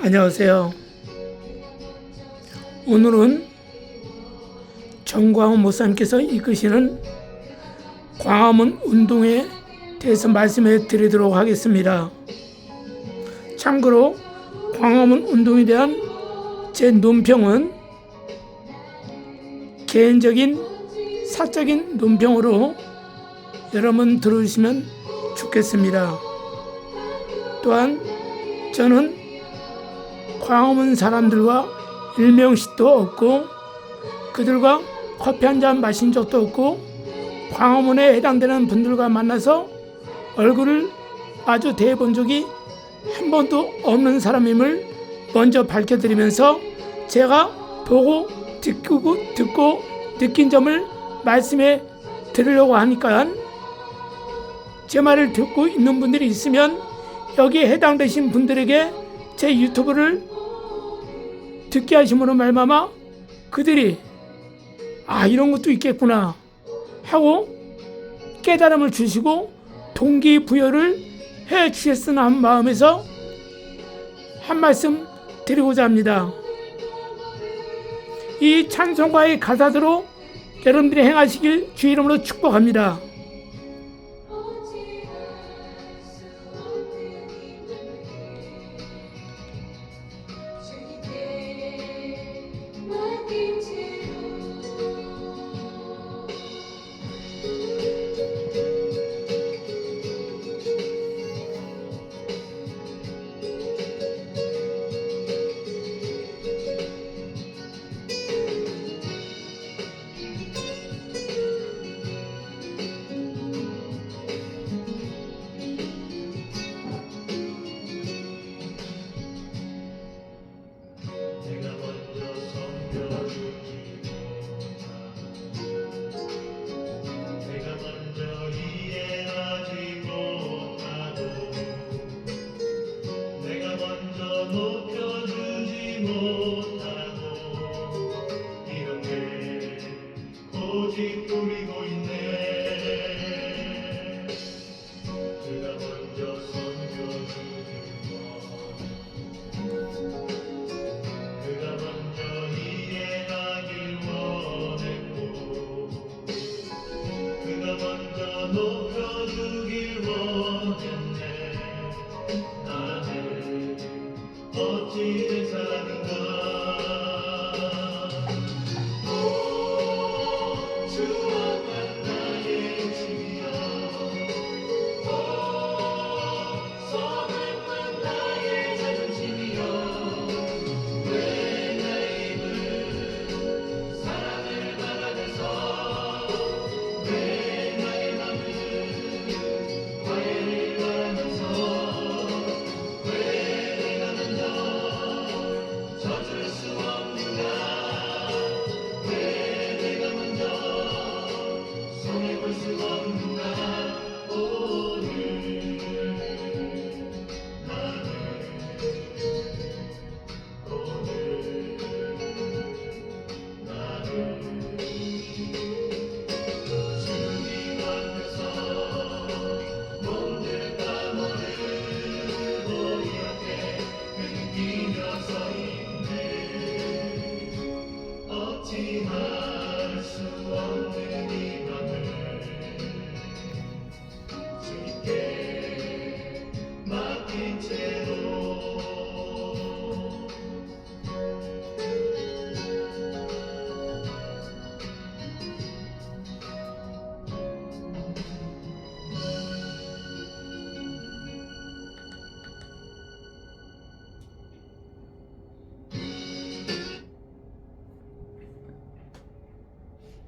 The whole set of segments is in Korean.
안녕하세요. 오늘은 정광훈 목사님께서 이끄시는 광화문 운동에 대해서 말씀해 드리도록 하겠습니다. 참고로 광화문 운동에 대한 제 논평은 개인적인 사적인 논평으로 여러분 들어주시면 좋겠습니다. 또한 저는 광화문 사람들과 일명식도 없고 그들과 커피 한잔 마신 적도 없고 광화문에 해당되는 분들과 만나서 얼굴을 마주 대본 적이 한 번도 없는 사람임을 먼저 밝혀드리면서 제가 보고 듣고 느낀 점을 말씀해 드리려고 하니까 제 말을 듣고 있는 분들이 있으면 여기에 해당되신 분들에게 제 유튜브를 듣게 하심으로 말미암아 그들이 이런 것도 있겠구나 하고 깨달음을 주시고 동기부여를 해 주셨으나 한 마음에서 한 말씀 드리고자 합니다. 이 찬송가의 가사대로 여러분들이 행하시길 주 이름으로 축복합니다.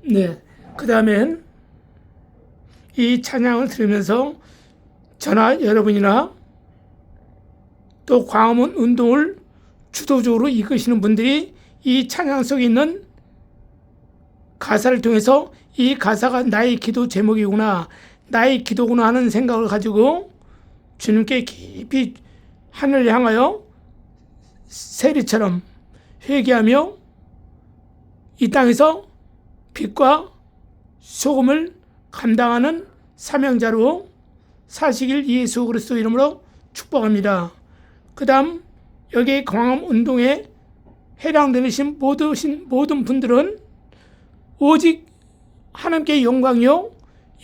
네, 그 다음엔 이 찬양을 들으면서 저나 여러분이나 또 광화문 운동을 주도적으로 이끄시는 분들이 이 찬양 속에 있는 가사를 통해서 이 가사가 나의 기도 제목이구나, 나의 기도구나 하는 생각을 가지고 주님께 깊이 하늘을 향하여 세리처럼 회개하며 이 땅에서 빛과 소금을 감당하는 사명자로 사시길 예수 그리스도 이름으로 축복합니다. 그 다음 여기 광화문 운동에 해당되신 모든 분들은 오직 하나님께 영광이요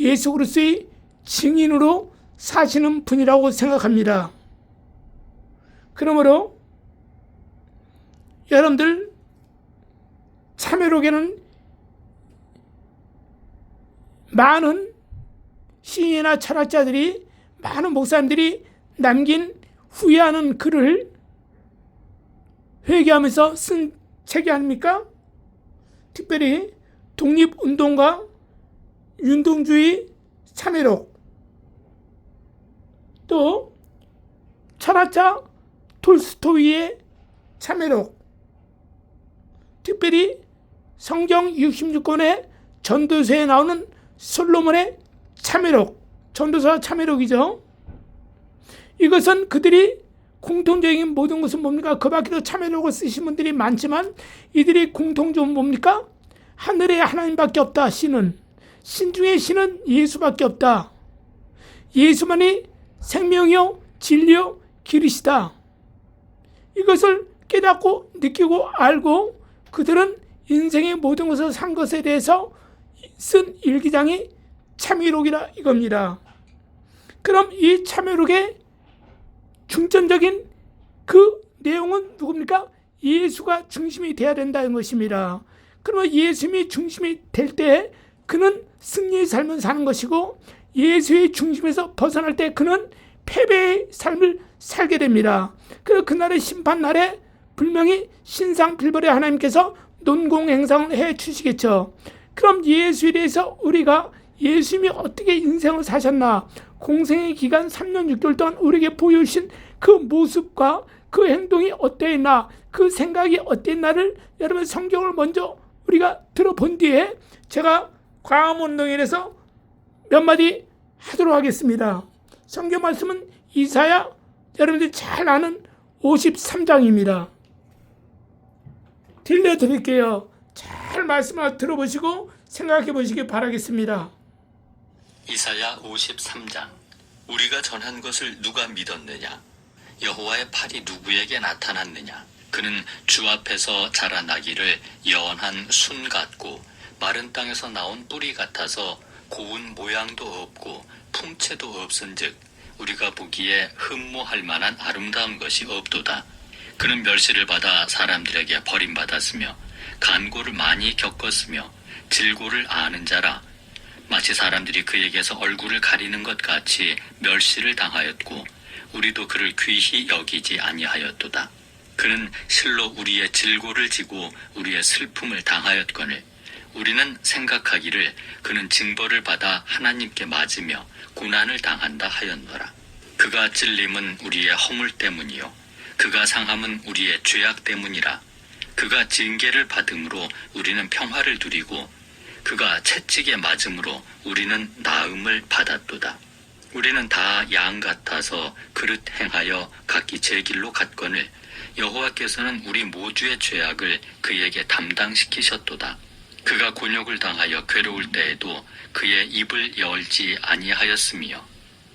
예수 그리스도의 증인으로 사시는 분이라고 생각합니다. 그러므로 여러분들 참회록에는 많은 시인이나 철학자들이, 많은 목사님들이 남긴 후회하는 글을 회개하면서 쓴 책이 아닙니까? 특별히 독립운동가 윤동주의 참회록, 또 철학자 톨스토이의 참회록, 특별히 성경 66권의 전도서에 나오는 솔로몬의 참회록, 전도서 참회록이죠. 이것은 그들이 공통적인 모든 것은 뭡니까? 그 밖에도 참회록을 쓰신 분들이 많지만 이들이 공통점은 뭡니까? 하늘에 하나님밖에 없다. 신은, 신 중에 신은 예수밖에 없다. 예수만이 생명이요 진리요 길이시다. 이것을 깨닫고 느끼고 알고 그들은 인생의 모든 것을 산 것에 대해서 쓴 일기장이 참회록이라 이겁니다. 그럼 이 참회록의 중점적인 그 내용은 누굽니까? 예수가 중심이 되어야 된다는 것입니다. 그러면 예수님이 중심이 될 때 그는 승리의 삶을 사는 것이고, 예수의 중심에서 벗어날 때 그는 패배의 삶을 살게 됩니다. 그리고 그날의 심판날에 분명히 신상필벌의 하나님께서 논공행상을 해 주시겠죠. 그럼 예수에 대해서 우리가 예수님이 어떻게 인생을 사셨나, 공생의 기간 3년 6개월 동안 우리에게 보여주신 그 모습과 그 행동이 어땠나, 그 생각이 어땠나를 여러분 성경을 먼저 우리가 들어본 뒤에 제가 광화문운동회에서 몇 마디 하도록 하겠습니다. 성경 말씀은 이사야, 여러분들이 잘 아는 53장입니다. 들려드릴게요. 잘 말씀을 들어보시고 생각해 보시기 바라겠습니다. 이사야 53장. 우리가 전한 것을 누가 믿었느냐? 여호와의 팔이 누구에게 나타났느냐? 그는 주 앞에서 자라나기를 연한 순 같고 마른 땅에서 나온 뿌리 같아서 고운 모양도 없고 품체도 없은즉 우리가 보기에 흠모할 만한 아름다운 것이 없도다. 그는 멸시를 받아 사람들에게 버림받았으며 간고를 많이 겪었으며 질고를 아는 자라. 마치 사람들이 그에게서 얼굴을 가리는 것 같이 멸시를 당하였고 우리도 그를 귀히 여기지 아니하였도다. 그는 실로 우리의 질고를 지고 우리의 슬픔을 당하였거늘 우리는 생각하기를 그는 징벌을 받아 하나님께 맞으며 고난을 당한다 하였노라. 그가 찔림은 우리의 허물 때문이요 그가 상함은 우리의 죄악 때문이라. 그가 징계를 받음으로 우리는 평화를 누리고 그가 채찍에 맞음으로 우리는 나음을 받았도다. 우리는 다 양 같아서 그릇 행하여 각기 제 길로 갔거늘 여호와께서는 우리 모두의 죄악을 그에게 담당시키셨도다. 그가 곤욕을 당하여 괴로울 때에도 그의 입을 열지 아니하였으며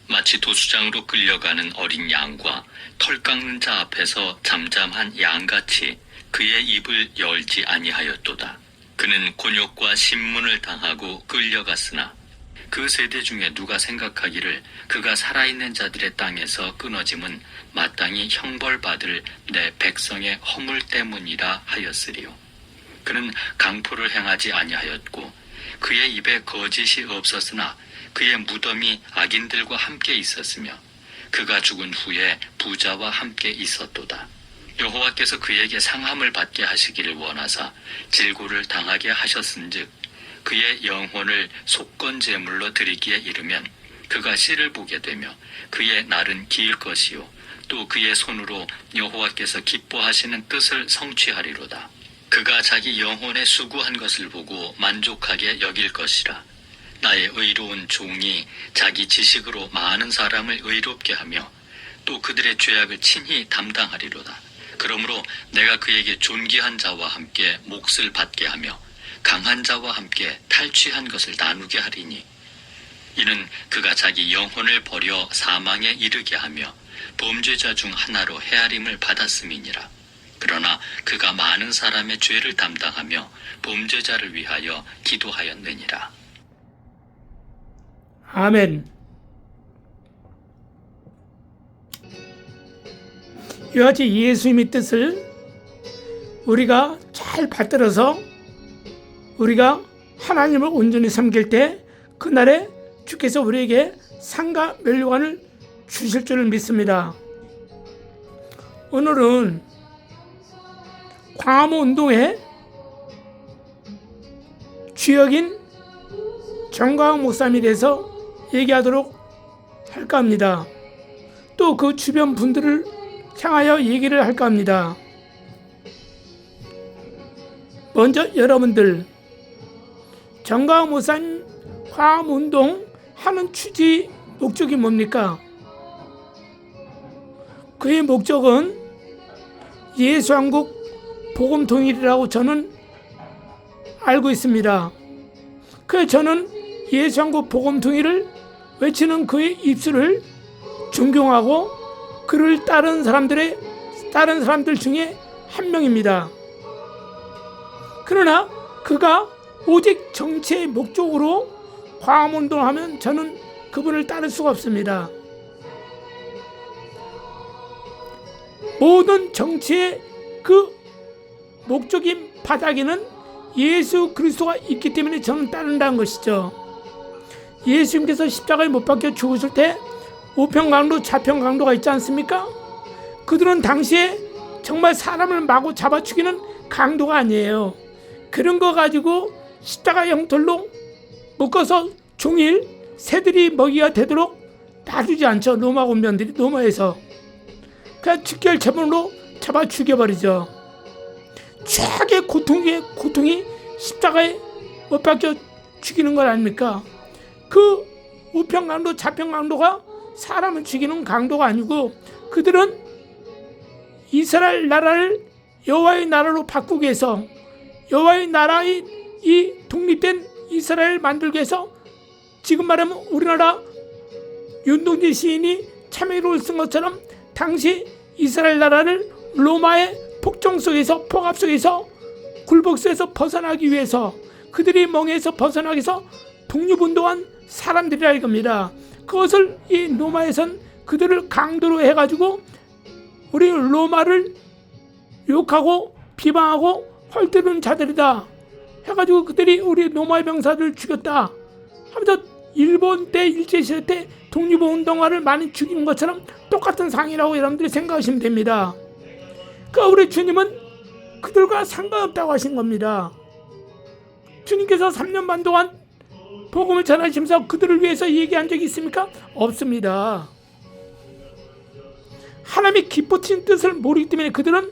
마치 도수장으로 끌려가는 어린 양과 털 깎는 자 앞에서 잠잠한 양같이 그의 입을 열지 아니하였도다. 그는 곤욕과 신문을 당하고 끌려갔으나 그 세대 중에 누가 생각하기를 그가 살아있는 자들의 땅에서 끊어짐은 마땅히 형벌받을 내 백성의 허물 때문이라 하였으리요. 그는 강포를 행하지 아니하였고 그의 입에 거짓이 없었으나 그의 무덤이 악인들과 함께 있었으며 그가 죽은 후에 부자와 함께 있었도다. 여호와께서 그에게 상함을 받게 하시기를 원하사 질고를 당하게 하셨은즉 그의 영혼을 속건 제물로 드리기에 이르면 그가 씨를 보게 되며 그의 날은 길 것이요 또 그의 손으로 여호와께서 기뻐하시는 뜻을 성취하리로다. 그가 자기 영혼에 수고한 것을 보고 만족하게 여길 것이라. 나의 의로운 종이 자기 지식으로 많은 사람을 의롭게 하며 또 그들의 죄악을 친히 담당하리로다. 그러므로 내가 그에게 존귀한 자와 함께 몫을 받게 하며 강한 자와 함께 탈취한 것을 나누게 하리니 이는 그가 자기 영혼을 버려 사망에 이르게 하며 범죄자 중 하나로 헤아림을 받았음이니라. 그러나 그가 많은 사람의 죄를 담당하며 범죄자를 위하여 기도하였느니라. 아멘. 이와 같이 예수님의 뜻을 우리가 잘 받들어서 우리가 하나님을 온전히 섬길 때 그날에 주께서 우리에게 상과 멸류관을 주실 줄을 믿습니다. 오늘은 광화문 운동회 주역인 정광 목사님에 대해서 얘기하도록 할까 합니다. 또 그 주변 분들을 향하여 얘기를 할까 합니다. 먼저 여러분들, 정광 목사님 광화문 운동 하는 취지 목적이 뭡니까? 그의 목적은 예수한국 복음 통일이라고 저는 알고 있습니다. 그래서 저는 예수한국 복음 통일을 외치는 그의 입술을 존경하고 그를 따른 사람들 중에 한 명입니다. 그러나 그가 오직 정치의 목적으로 광화문 운동을 하면 저는 그분을 따를 수가 없습니다. 모든 정치의 그 목적인 바닥에는 예수 그리스도가 있기 때문에 저는 따른다는 것이죠. 예수님께서 십자가에 못 박혀 죽으실 때 우편강도 좌편강도가 있지 않습니까? 그들은 당시에 정말 사람을 마구 잡아 죽이는 강도가 아니에요. 그런 거 가지고 십자가 형틀로 묶어서 종일 새들이 먹이가 되도록 놔두지 않죠. 로마 군병들이 로마에서. 그냥 직결체문으로 잡아 죽여버리죠. 최악의 고통이 십자가에 못 박혀 죽이는 것 아닙니까? 그 우편강도 좌편강도가 사람을 죽이는 강도가 아니고 그들은 이스라엘 나라를 여호와의 나라로 바꾸기 위해서 여호와의 나라의 이 독립된 이스라엘을 만들기 위해서 지금 말하면 우리나라 윤동진 시인이 참회록을 쓴 것처럼 당시 이스라엘 나라를 로마의 폭정 속에서 폭압 속에서 굴복 속에서 벗어나기 위해서 그들이 멍에서 벗어나기 위해서 독립운동한 사람들이라 이겁니다. 그것을 이 로마에선 그들을 강도로 해가지고 우리 로마를 욕하고 비방하고 헐뜯은 자들이다 해가지고 그들이 우리 로마의 병사들을 죽였다 하면서 일본 때 일제시대 때 독립운동가를 많이 죽이는 것처럼 똑같은 상이라고 여러분들이 생각하시면 됩니다. 그러니까 우리 주님은 그들과 상관없다고 하신 겁니다. 주님께서 3년 반 동안 복음을 전하시면서 그들을 위해서 얘기한 적이 있습니까? 없습니다. 하나님의 기쁘신 뜻을 모르기 때문에 그들은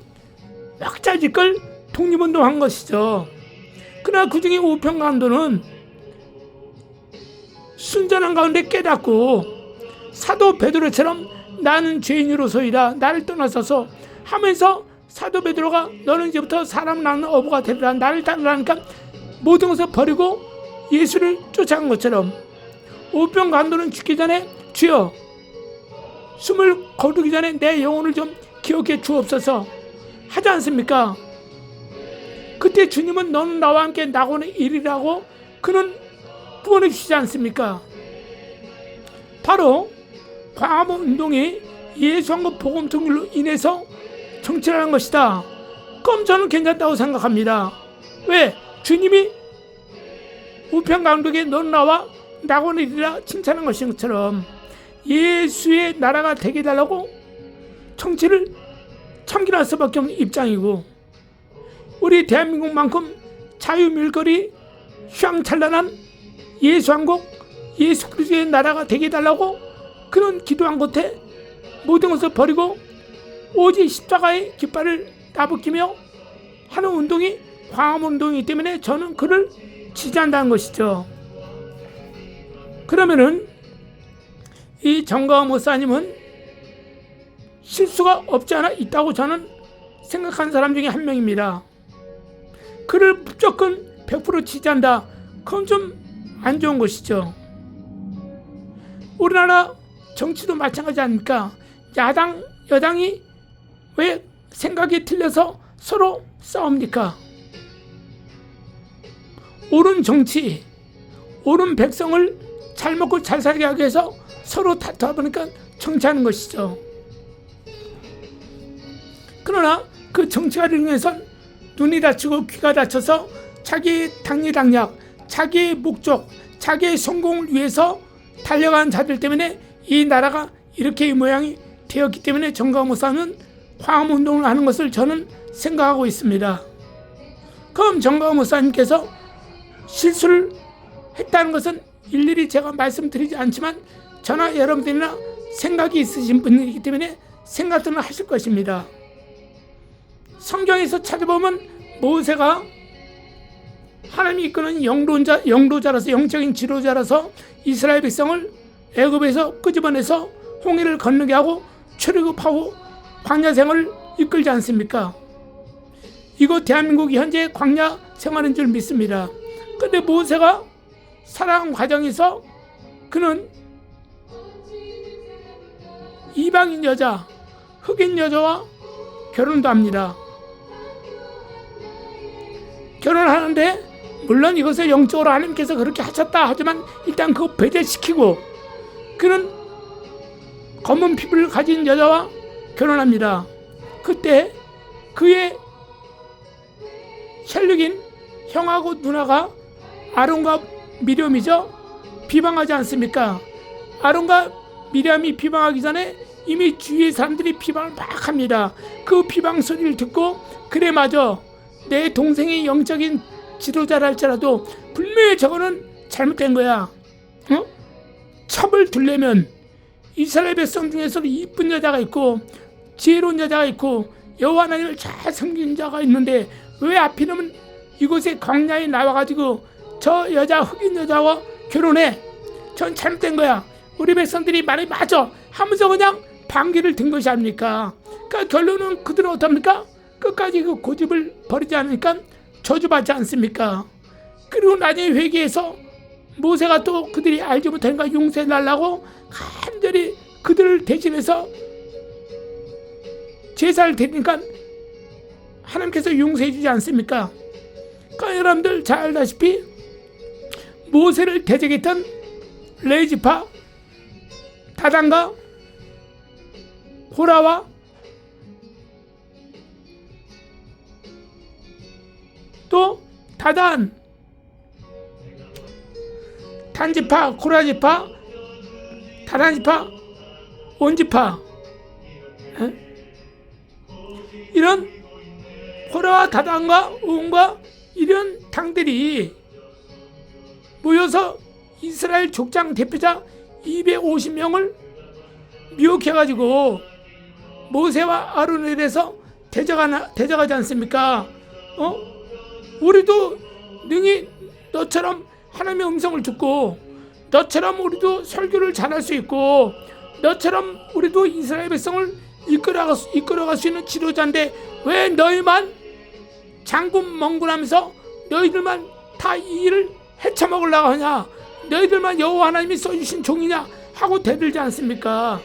왁자지껄 독립운동한 것이죠. 그러나 그 중에 우편강도는 순전한 가운데 깨닫고 사도 베드로처럼 나는 죄인으로서이다 나를 떠나서서 하면서 사도 베드로가 너는 이제부터 사람 낳는 어부가 되리라 나를 따르라니까 모든 것을 버리고 예수를 쫓아간 것처럼 우편강도는 죽기 전에 주여 숨을 거두기 전에 내 영혼을 좀 기억해 주옵소서 하지 않습니까? 그때 주님은 너는 나와 함께 낙원의 일이라고 그는 구원해 주시지 않습니까? 바로 광화문 운동이 예수한국 복음 통일로 인해서 정치를 한 것이다. 그럼 저는 괜찮다고 생각합니다. 왜? 주님이 우편강도에 너는 나와 낙원의 일이라 칭찬한 것처럼 예수의 나라가 되게 해달라고 정치를 참견할 수밖에 없는 입장이고 우리 대한민국만큼 자유밀거리 휘황찬란한 예수한국 예수 그리스도의 나라가 되게 해달라고 그런 기도한 곳에 모든 것을 버리고 오직 십자가의 깃발을 따붙이며 하는 운동이 광화문 운동이기 때문에 저는 그를 지지한다는 것이죠. 그러면은 이 정광 목사님은 실수가 없지 않아 있다고 저는 생각하는 사람 중에 한 명입니다. 그를 무조건 100% 지지한다. 그건 좀 안 좋은 것이죠. 우리나라 정치도 마찬가지 아닙니까? 여당이 왜 생각이 틀려서 서로 싸웁니까? 옳은 정치, 옳은 백성을 잘 먹고 잘 살게 하기 위해서 서로 다투다 보니까 정치하는 것이죠. 그러나 그 정치가 이루어선 눈이 다치고 귀가 다쳐서 자기의 당리당략, 자기의 목적, 자기의 성공을 위해서 달려가는 자들 때문에 이 나라가 이렇게 이 모양이 되었기 때문에 정광훈 목사는 화합운동을 하는 것을 저는 생각하고 있습니다. 그럼 정광훈 목사님께서 실수를 했다는 것은 일일이 제가 말씀드리지 않지만 저나 여러분들이나 생각이 있으신 분이기 때문에 생각들은 하실 것입니다. 성경에서 찾아보면 모세가 하나님이 이끄는 영도자라서, 영적인 지도자라서 이스라엘 백성을 애굽에서 끄집어내서 홍해를 건너게 하고 출애굽하고 광야 생활을 이끌지 않습니까? 이곳 대한민국이 현재 광야 생활인 줄 믿습니다. 그런데 모세가 살아간 과정에서 그는 이방인 여자, 흑인 여자와 결혼도 합니다. 결혼하는데 물론 이것을 영적으로 하나님께서 그렇게 하셨다 하지만 일단 그거 배제시키고 그는 검은 피부를 가진 여자와 결혼합니다. 그때 그의 혈육인 형하고 누나가 아론과 미리암이죠. 비방하지 않습니까? 아론과 미리암이 비방하기 전에 이미 주위의 사람들이 비방을 막 합니다. 그 비방 소리를 듣고 그래 맞아, 내 동생이 영적인 지도자라 할지라도 분명히 저거는 잘못된 거야. 첩을 두려면 이스라엘 백성 중에서도 이쁜 여자가 있고 지혜로운 여자가 있고 여호와 하나님을 잘 섬기는 자가 있는데 왜 하필이면 이곳에 광야에 나와가지고 저 여자 흑인 여자와 결혼해? 전 잘못된 거야. 우리 백성들이 말이 맞아 하면서 그냥 반기를 든 것이 아닙니까? 그러니까 결론은 그들은 어떻습니까? 끝까지 그 고집을 버리지 않으니까 저주받지 않습니까? 그리고 나중에 회개해서 모세가 또 그들이 알지 못하니까 용서해달라고 간절히 그들을 대신해서 제사를 드리니까 하나님께서 용서해 주지 않습니까? 그러니까 여러분들 잘 알다시피 모세를 대적했던 레위지파 다단과 고라와 또 다단, 단지파, 고라지파, 다단지파, 온지파, 이런 고라와 다단과 온과 이런 당들이 모여서 이스라엘 족장 대표자 250명을 미혹해가지고 모세와 아론에 대해서 대적하지 않습니까? 우리도 능히 너처럼 하나님의 음성을 듣고 너처럼 우리도 설교를 잘할 수 있고 너처럼 우리도 이스라엘 백성을 이끌어갈 수 있는 지도자인데 왜 너희만 장군멍군하면서 너희들만 다 이 일을 헤쳐먹으려고 하냐? 너희들만 여호와 하나님이 써주신 종이냐? 하고 대들지 않습니까?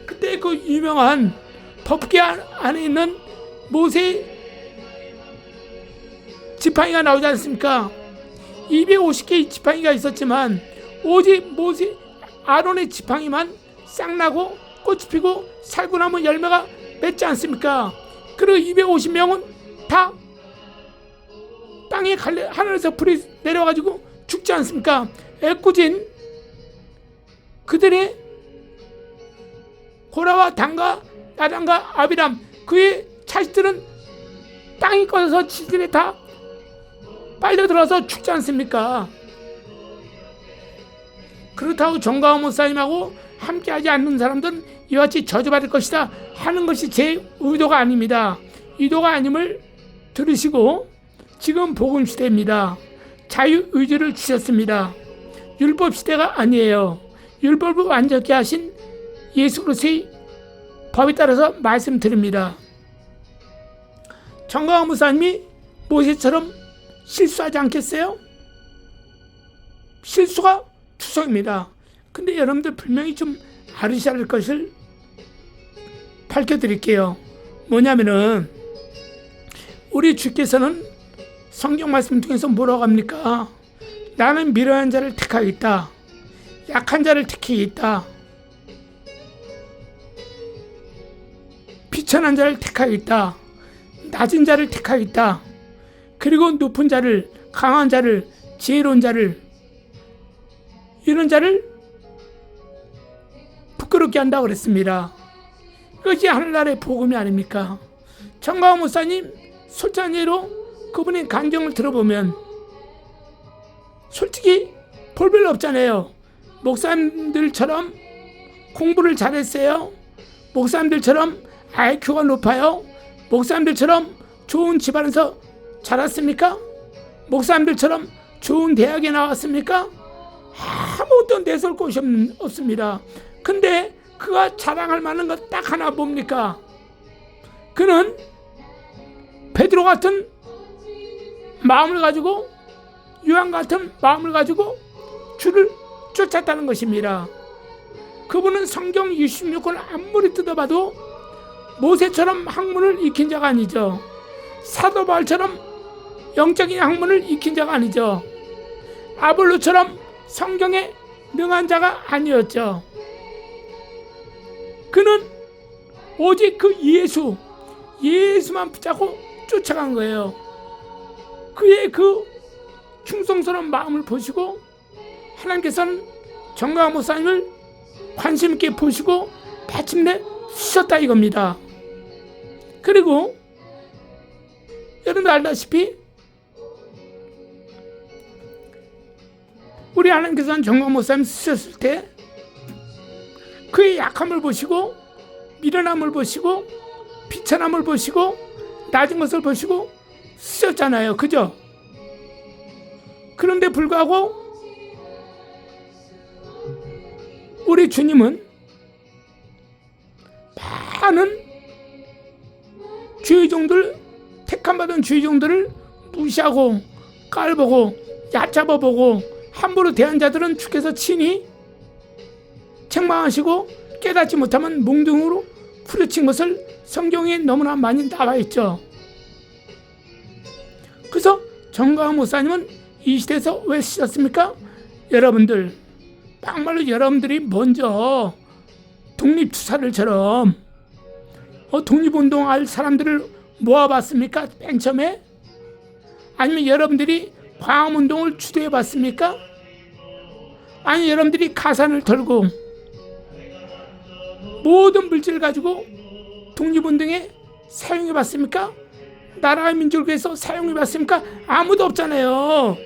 그때 그 유명한 법궤 안에 있는 모세 지팡이가 나오지 않습니까? 250개의 지팡이가 있었지만 오직 모세 아론의 지팡이만 싹나고 꽃이 피고 살고 나면 열매가 맺지 않습니까? 그리고 250명은 다 땅에 하늘에서 불이 내려가지고 죽지 않습니까? 애꿎은 그들의 고라와 단과 나단과 아비람 그의 자식들은 땅이 꺼져서 지진에 다 빨려 들어서 죽지 않습니까? 그렇다고 정광훈 목사님하고 함께하지 않는 사람들은 이와 같이 저주받을 것이다 하는 것이 제 의도가 아닙니다. 의도가 아님을 들으시고 지금 복음시대입니다. 자유의지를 주셨습니다. 율법시대가 아니에요. 율법을 완전케 하신 예수 그리스도의 법에 따라서 말씀드립니다. 정광훈 목사님이 모세처럼 실수하지 않겠어요? 실수가 투성입니다. 근데 여러분들 분명히 좀 알으셔야 할 것을 밝혀드릴게요. 뭐냐면은 우리 주께서는 성경 말씀 중에서 뭐라고 합니까? 나는 미련한 자를 택하겠다. 약한 자를 택하겠다. 비천한 자를 택하겠다. 낮은 자를 택하겠다. 그리고 높은 자를, 강한 자를, 지혜로운 자를, 이런 자를 부끄럽게 한다고 그랬습니다. 그것이 하늘나라의 복음이 아닙니까? 정가호 목사님 솔직한 예로 그분의 간증을 들어보면 솔직히 볼 별로 없잖아요. 목사님들처럼 공부를 잘했어요. 목사님들처럼 IQ가 높아요. 목사님들처럼 좋은 집안에서 자랐습니까? 목사님들처럼 좋은 대학에 나왔습니까? 아무것도 내세울 곳이 없습니다. 근데 그가 자랑할 만한 것 딱 하나 뭡니까? 그는 베드로 같은 마음을 가지고, 요한 같은 마음을 가지고 주를 쫓았다는 것입니다. 그분은 성경 66권을 아무리 뜯어봐도 모세처럼 학문을 익힌 자가 아니죠. 사도 바울처럼 영적인 학문을 익힌 자가 아니죠. 아볼로처럼 성경에 능한 자가 아니었죠. 그는 오직 그 예수만 붙잡고 쫓아간 거예요. 그의 그 충성스러운 마음을 보시고 하나님께서는 정가호 목사님을 관심 있게 보시고 마침내 쓰셨다 이겁니다. 그리고 여러분들 알다시피 우리 하나님께서는 정가호 목사님 쓰셨을 때 그의 약함을 보시고 미련함을 보시고 비천함을 보시고 낮은 것을 보시고 쓰셨잖아요. 그죠? 그런데 불구하고 우리 주님은 많은 주의종들, 택함받은 주의종들을 무시하고 깔보고 얕잡아보고 함부로 대한 자들은 주께서 친히 책망하시고 깨닫지 못하면 몽둥으로 후려친 것을 성경에 너무나 많이 나와 있죠. 그래서 정가호 목사님은 이 시대에서 왜 쓰셨습니까? 여러분들, 막말로 여러분들이 먼저 독립투사들처럼 독립운동할 사람들을 모아봤습니까? 맨 처음에? 아니면 여러분들이 광화문운동을 주도해봤습니까? 아니 여러분들이 가산을 털고 모든 물질을 가지고 독립운동에 사용해봤습니까? 나라와 민족을 위해서 사용해봤습니까? 아무도 없잖아요.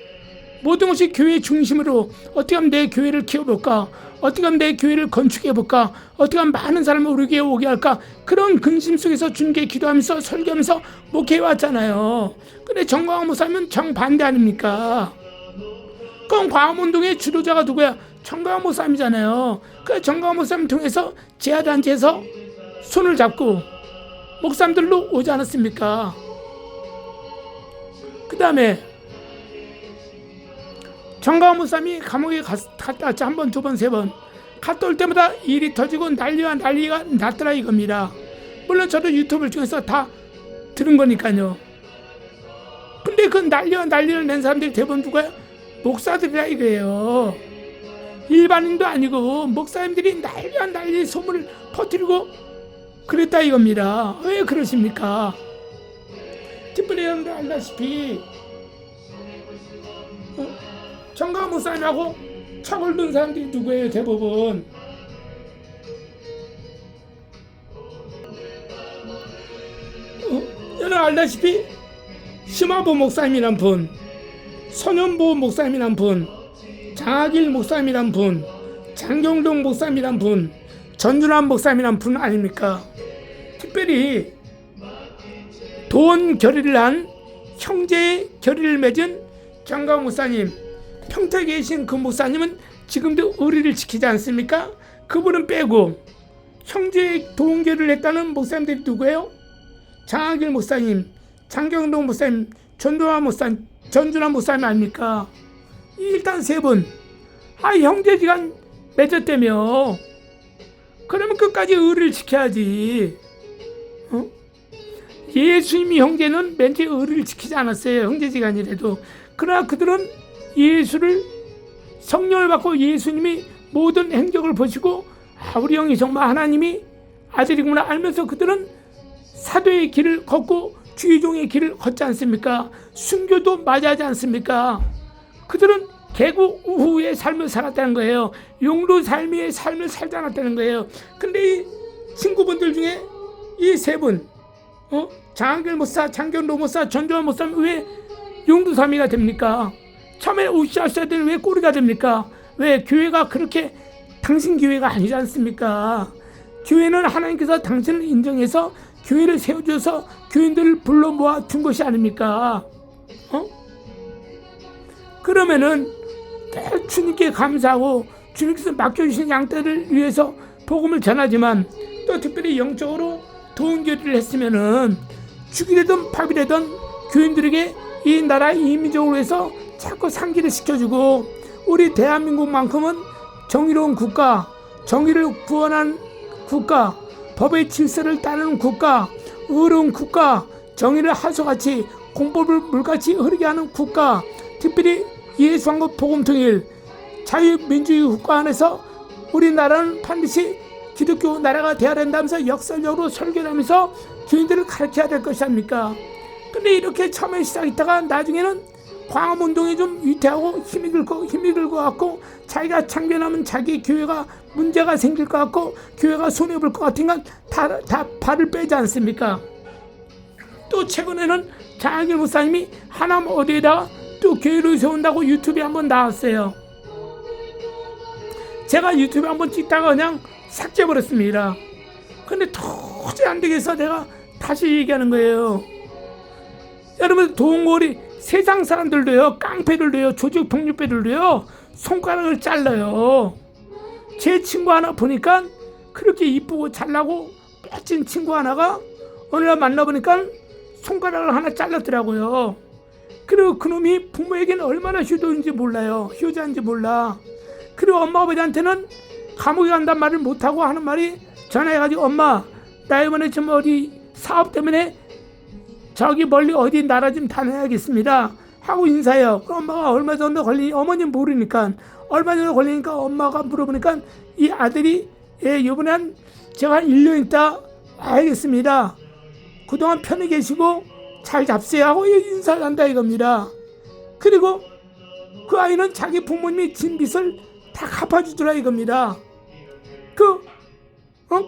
모든 것이 교회 중심으로 어떻게 하면 내 교회를 키워볼까? 어떻게 하면 내 교회를 건축해볼까? 어떻게 하면 많은 사람을 우리 교회에 오게 할까? 그런 근심 속에서 중계 기도하면서 설교하면서 목회해왔잖아요. 근데 정광호 목사님은 정반대 아닙니까? 그럼 광화문운동의 주도자가 누구야? 정광호 목사님이잖아요. 그 정광호 목사님 통해서 제야단체에서 손을 잡고 목사님들로 오지 않았습니까? 그 다음에 정광호 목사님이 감옥에 갔다 왔죠. 한 번, 두 번, 세 번. 갔다 올 때마다 일이 터지고 난리가 났더라 이겁니다. 물론 저도 유튜브를 통해서 다 들은 거니까요. 근데 그 난리를 낸 사람들이 대부분 누구예요? 목사들이라 이거예요. 일반인도 아니고 목사님들이 난리 소문을 퍼뜨리고 그랬다 이겁니다. 왜 그러십니까? 특별히 여러분들 알다시피 정가호 목사님하고 척을 든 사람들이 누구예요? 대부분 여러분 알다시피 심화보 목사님이란 분, 선현보 목사님이란 분, 장하길 목사님이란 분, 장경동 목사님이란 분, 전준환 목사님이란 분 아닙니까? 특별히 돈 결의를 한 형제의 결의를 맺은 정가호 목사님, 평택에 계신 그 목사님은 지금도 의리를 지키지 않습니까? 그분은 빼고 형제의 돈 결의를 했다는 목사님들이 누구예요? 장하길 목사님, 장경동 목사님, 전준환 목사님, 전준환 목사님 아닙니까? 일단 세 분, 형제지간 맺었다며. 그러면 끝까지 의리를 지켜야지. 예수님이 형제는 맨 처음에 의를 지키지 않았어요. 형제지간이라도. 그러나 그들은 예수를 성령을 받고 예수님이 모든 행적을 보시고 우리 형이 정말 하나님이 아들이구나 알면서 그들은 사도의 길을 걷고 주의종의 길을 걷지 않습니까? 순교도 맞이하지 않습니까? 그들은 개국 후의 삶을 살았다는 거예요. 용도 삶의 삶을 살지 않았다는 거예요. 근데 이 친구분들 중에 이 세 분, 장한결 목사, 장경로 목사, 전조환 목사는 왜 용두사미가 됩니까? 처음에 우시아시아들 왜 꼬리가 됩니까? 왜 교회가 그렇게 당신 교회가 아니지 않습니까? 교회는 하나님께서 당신을 인정해서 교회를 세워줘서 교인들을 불러 모아 준 것이 아닙니까? 그러면은 늘 주님께 감사하고 주님께서 맡겨주신 양떼를 위해서 복음을 전하지만 또 특별히 영적으로 도움교리를 했으면은 죽이려든 밥이려든 교인들에게 이 나라 이민족으로 해서 자꾸 상기를 시켜주고 우리 대한민국만큼은 정의로운 국가, 정의를 구원한 국가, 법의 질서를 따르는 국가, 의로운 국가, 정의를 하수같이 공법을 물같이 흐르게 하는 국가, 특별히 예수왕국 복음통일 자유민주주의 국가 안에서 우리나라는 반드시 기독교 나라가 되어야 된다면서 역설적으로 설교하면서 주인들을 가르쳐야 될 것이 아닙니까? 근데 이렇게 처음에 시작했다가 나중에는 광화문동이 좀 위태하고 힘이 들고 같고 자기가 참견하면 자기 교회가 문제가 생길 것 같고 교회가 손해볼 것 같으니까 다 발을 빼지 않습니까? 또 최근에는 장한길 목사님이 하남 어디에다가 또 교회를 세운다고 유튜브에 한번 나왔어요. 제가 유튜브에 한번 찍다가 그냥 삭제해버렸습니다. 근데 도저히 안 되겠어 내가 다시 얘기하는 거예요. 여러분 동물이 세상 사람들도요, 깡패들도요, 조직폭력배들도요 손가락을 잘라요. 제 친구 하나 보니까 그렇게 이쁘고 잘나고 멋진 친구 하나가 어느 날 만나보니까 손가락을 하나 잘랐더라고요. 그리고 그놈이 부모에게는 얼마나 효도인지 몰라요. 효자인지 몰라. 그리고 엄마 아버지한테는 감옥에 간단 말을 못하고 하는 말이 전화해가지고 엄마 나 이번에 좀 어디 사업 때문에 저기 멀리 어디 나라 좀 다녀야겠습니다 하고 인사해요. 그럼 엄마가 얼마 정도 걸리니 어머님 모르니까 얼마 정도 걸리니까 엄마가 물어보니까 이 아들이 이번에 제가 한 1년 있다 와야겠습니다. 그동안 편히 계시고 잘 잡세요 하고 인사를 한다 이겁니다. 그리고 그 아이는 자기 부모님이 진 빚을 다 갚아주더라 이겁니다.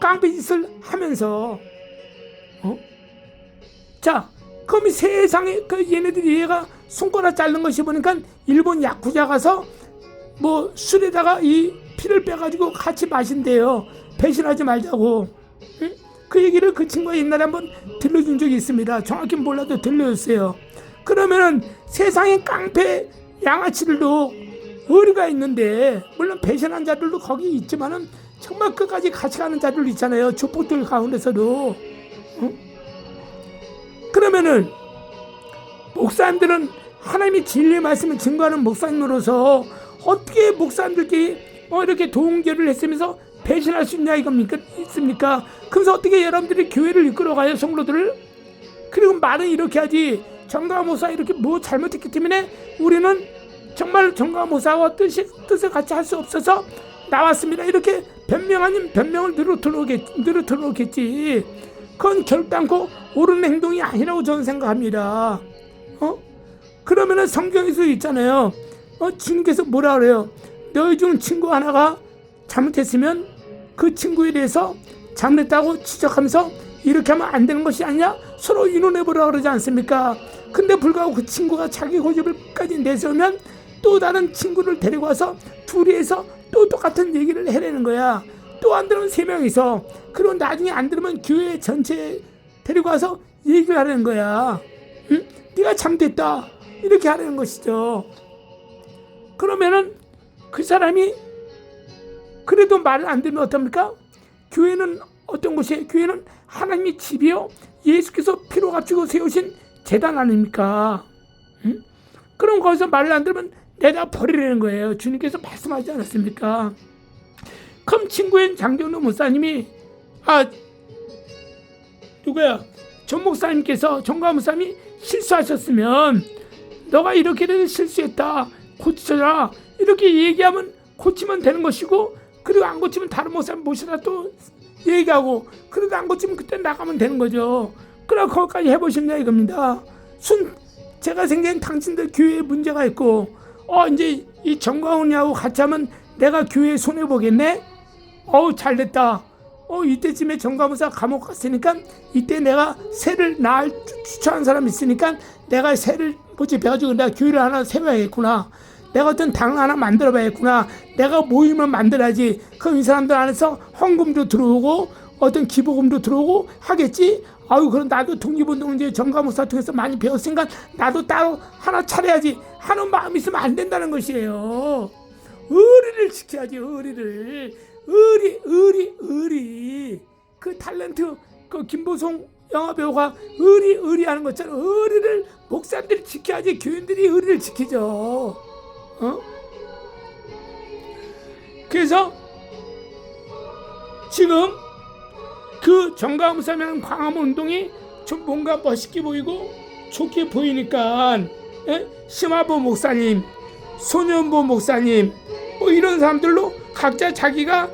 깡패 짓을 하면서 자 그럼 세상에 얘네들이 얘가 손가락 자른 것이 보니까 일본 야쿠자 가서 뭐 술에다가 이 피를 빼가지고 같이 마신대요. 배신하지 말자고. 응? 그 얘기를 그 친구가 옛날에 한번 들려준 적이 있습니다. 정확히 몰라도 들려줬어요. 그러면은 세상에 깡패 양아치들도 의리가 있는데 물론 배신한 자들도 거기 있지만은 정말 끝까지 같이 가는 자들 있잖아요. 조폭들 가운데서도. 응? 그러면은 목사님들은 하나님의 진리의 말씀을 증거하는 목사님으로서 어떻게 목사님들끼리 이렇게 도움교류를 했으면서 배신할 수 있냐 있습니까? 그래서 어떻게 여러분들이 교회를 이끌어가요 성도들을? 그리고 말은 이렇게 하지 정강화 목사 이렇게 뭐 잘못했기 때문에 우리는 정말 정강화 목사와 뜻을 같이 할 수 없어서 나왔습니다 이렇게 변명 아닌 변명을 늘어놓겠지. 그건 결단코 옳은 행동이 아니라고 저는 생각합니다. 그러면은 성경에서 있잖아요. 주님께서 뭐라 그래요? 너희 중 친구 하나가 잘못했으면 그 친구에 대해서 잘못했다고 지적하면서 이렇게 하면 안 되는 것이 아니냐? 서로 의논해보라 그러지 않습니까? 근데 불구하고 그 친구가 자기 고집을까지 내세우면 또 다른 친구를 데리고 와서 둘이 해서 또 똑같은 얘기를 해내는 거야. 또 안 들으면 3명이서 그리고 나중에 안 들으면 교회 전체 데리고 와서 얘기를 하려는 거야. 응? 네가 잘못했다 이렇게 하려는 것이죠. 그러면은 그 사람이 그래도 말을 안 들으면 어떻습니까? 교회는 어떤 곳이에요? 교회는 하나님의 집이요 예수께서 피로 값주고 세우신 제단 아닙니까? 응? 그럼 거기서 말을 안 들으면 내다 버리라는 거예요. 주님께서 말씀하지 않았습니까? 그럼 친구인 장경로 목사님이 누구야? 전 목사님께서 정광훈 목사님이 실수하셨으면 너가 이렇게 실수했다 고쳐라 이렇게 얘기하면 고치면 되는 것이고, 그리고 안 고치면 다른 목사님 모셔다 또 얘기하고, 그래도 안 고치면 그때 나가면 되는 거죠. 그럼 거기까지 해보시냐 이겁니다. 제가 생각엔 당신들 교회에 문제가 있고, 이제 이 정광훈이하고 같이 하면 내가 교회에 손해보겠네? 잘됐다. 이때쯤에 정광훈사 감옥 갔으니까 이때 내가 새를 날 추천한 사람 있으니까 내가 새를 모집해가지고 내가 교회를 하나 세워야겠구나. 내가 어떤 당을 하나 만들어 봐야겠구나. 내가 모임을 만들어야지. 그럼 이 사람들 안에서 헌금도 들어오고 어떤 기부금도 들어오고 하겠지. 그럼 나도 독립운동 이제 정광훈사 통해서 많이 배웠으니까 나도 따로 하나 차려야지 하는 마음이 있으면 안 된다는 것이에요. 의리를 지켜야지. 의리. 그 탤런트 그 김보송 영화배우가 의리 하는 것처럼 의리를 목사님들이 지켜야지 교인들이 의리를 지키죠. 그래서 지금 그 정광훈 목사님이라는 광화문 운동이 좀 뭔가 멋있게 보이고 좋게 보이니까 심화보 목사님, 소년보 목사님 뭐 이런 사람들로 각자 자기가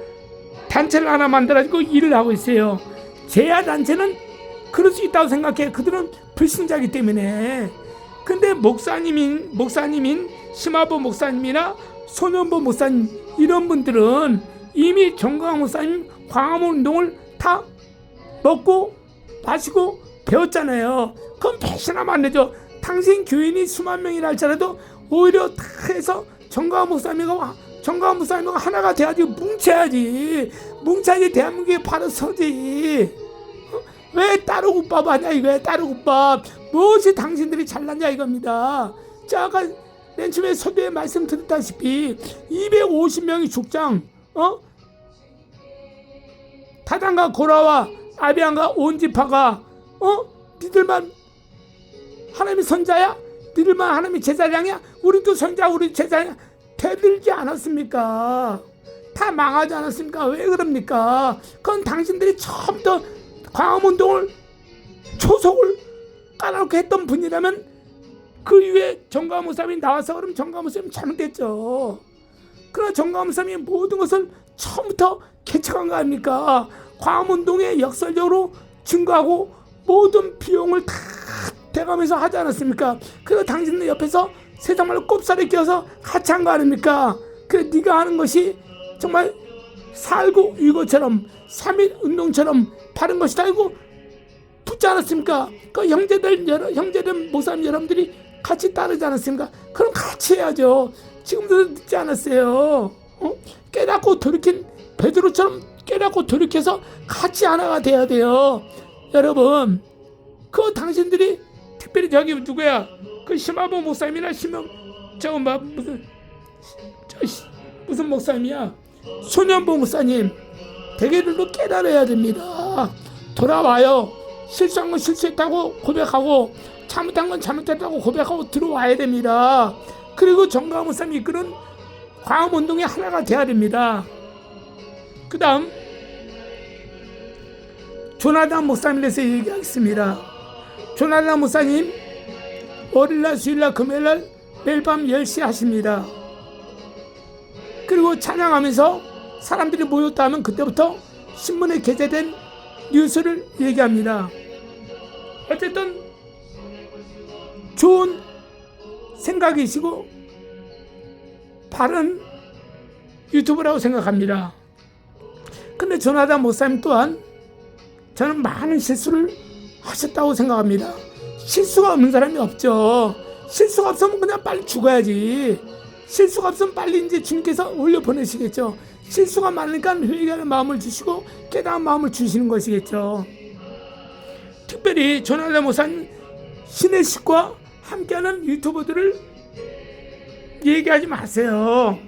단체를 하나 만들어가지고 일을 하고 있어요. 제야 단체는 그럴 수 있다고 생각해. 그들은 불신자이기 때문에. 근데 목사님인 심화보 목사님이나 소년보 목사님 이런 분들은 이미 정광훈 목사님 광화문 운동을 다 먹고 마시고 배웠잖아요. 그럼 배신하면 안 되죠. 당신 교인이 수만 명이라 할지라도 오히려 다 해서 정광훈 목사님과 하나가 돼야지. 뭉쳐야지 대한민국이 바로 서지. 왜 따로국밥 하냐 이거야. 따로국밥 무엇이 당신들이 잘났냐 이겁니다. 자, 아까 맨 처음에 서두에 말씀드렸다시피 250명이 죽장 다단과 고라와 아비안과 온지파가 니들만 하나님의 선자야? 니들만 하나님의 제사장이야? 우리도 선자 우리 제사장 대들지 않았습니까? 다 망하지 않았습니까? 왜 그럽니까? 그건 당신들이 처음부터 광화문운동을 초석을 깔아놓고 했던 분이라면 그 이후에 정광훈 목사님이 나와서 그러면 정광훈 목사님이 잘못됐죠. 그러나 정광훈 목사님이 모든 것을 처음부터 개척한 거 아닙니까? 광화문운동에 역설적으로 증거하고 모든 비용을 다 대가면서 하지 않았습니까? 그래서 당신들 옆에서 세상말로 꼽살에 껴서 같이 한 거 아닙니까? 그래 네가 하는 것이 정말 살고 이거처럼 3.1 운동처럼 바른 것이다 이고 붙지 않았습니까? 그 형제들 목사님 여러분들이 같이 따르지 않았습니까? 그럼 같이 해야죠. 지금도 늦지 않았어요. 깨닫고 돌이킨 베드로처럼 깨닫고 돌이켜서 같이 하나가 돼야 돼요. 여러분, 그 당신들이 특별히 저기 누구야? 그 심화보 목사님이나 무슨 목사님이야? 소년보 목사님, 대개들도 깨달아야 됩니다. 돌아와요. 실수한 건 실수했다고 고백하고 잘못한 건 잘못했다고 고백하고 들어와야 됩니다. 그리고 정광훈 목사님이 이끄는 광화문운동의 하나가 돼야 됩니다. 그 다음 조나단 목사님에 대해서 얘기하겠습니다. 조나단 목사님 월요일날 수요일날 금요일날 매일 밤 10시 하십니다. 그리고 찬양하면서 사람들이 모였다 하면 그때부터 신문에 게재된 뉴스를 얘기합니다. 어쨌든 좋은 생각이시고 바른 유튜브라고 생각합니다. 근데 조나단 목사님 또한 저는 많은 실수를 하셨다고 생각합니다. 실수가 없는 사람이 없죠. 실수가 없으면 그냥 빨리 죽어야지. 실수가 없으면 빨리 이제 주님께서 올려 보내시겠죠. 실수가 많으니까 회개하는 마음을 주시고 깨달은 마음을 주시는 것이겠죠. 특별히 조나단 목사님 신의 식과 함께하는 유튜버들을 얘기하지 마세요.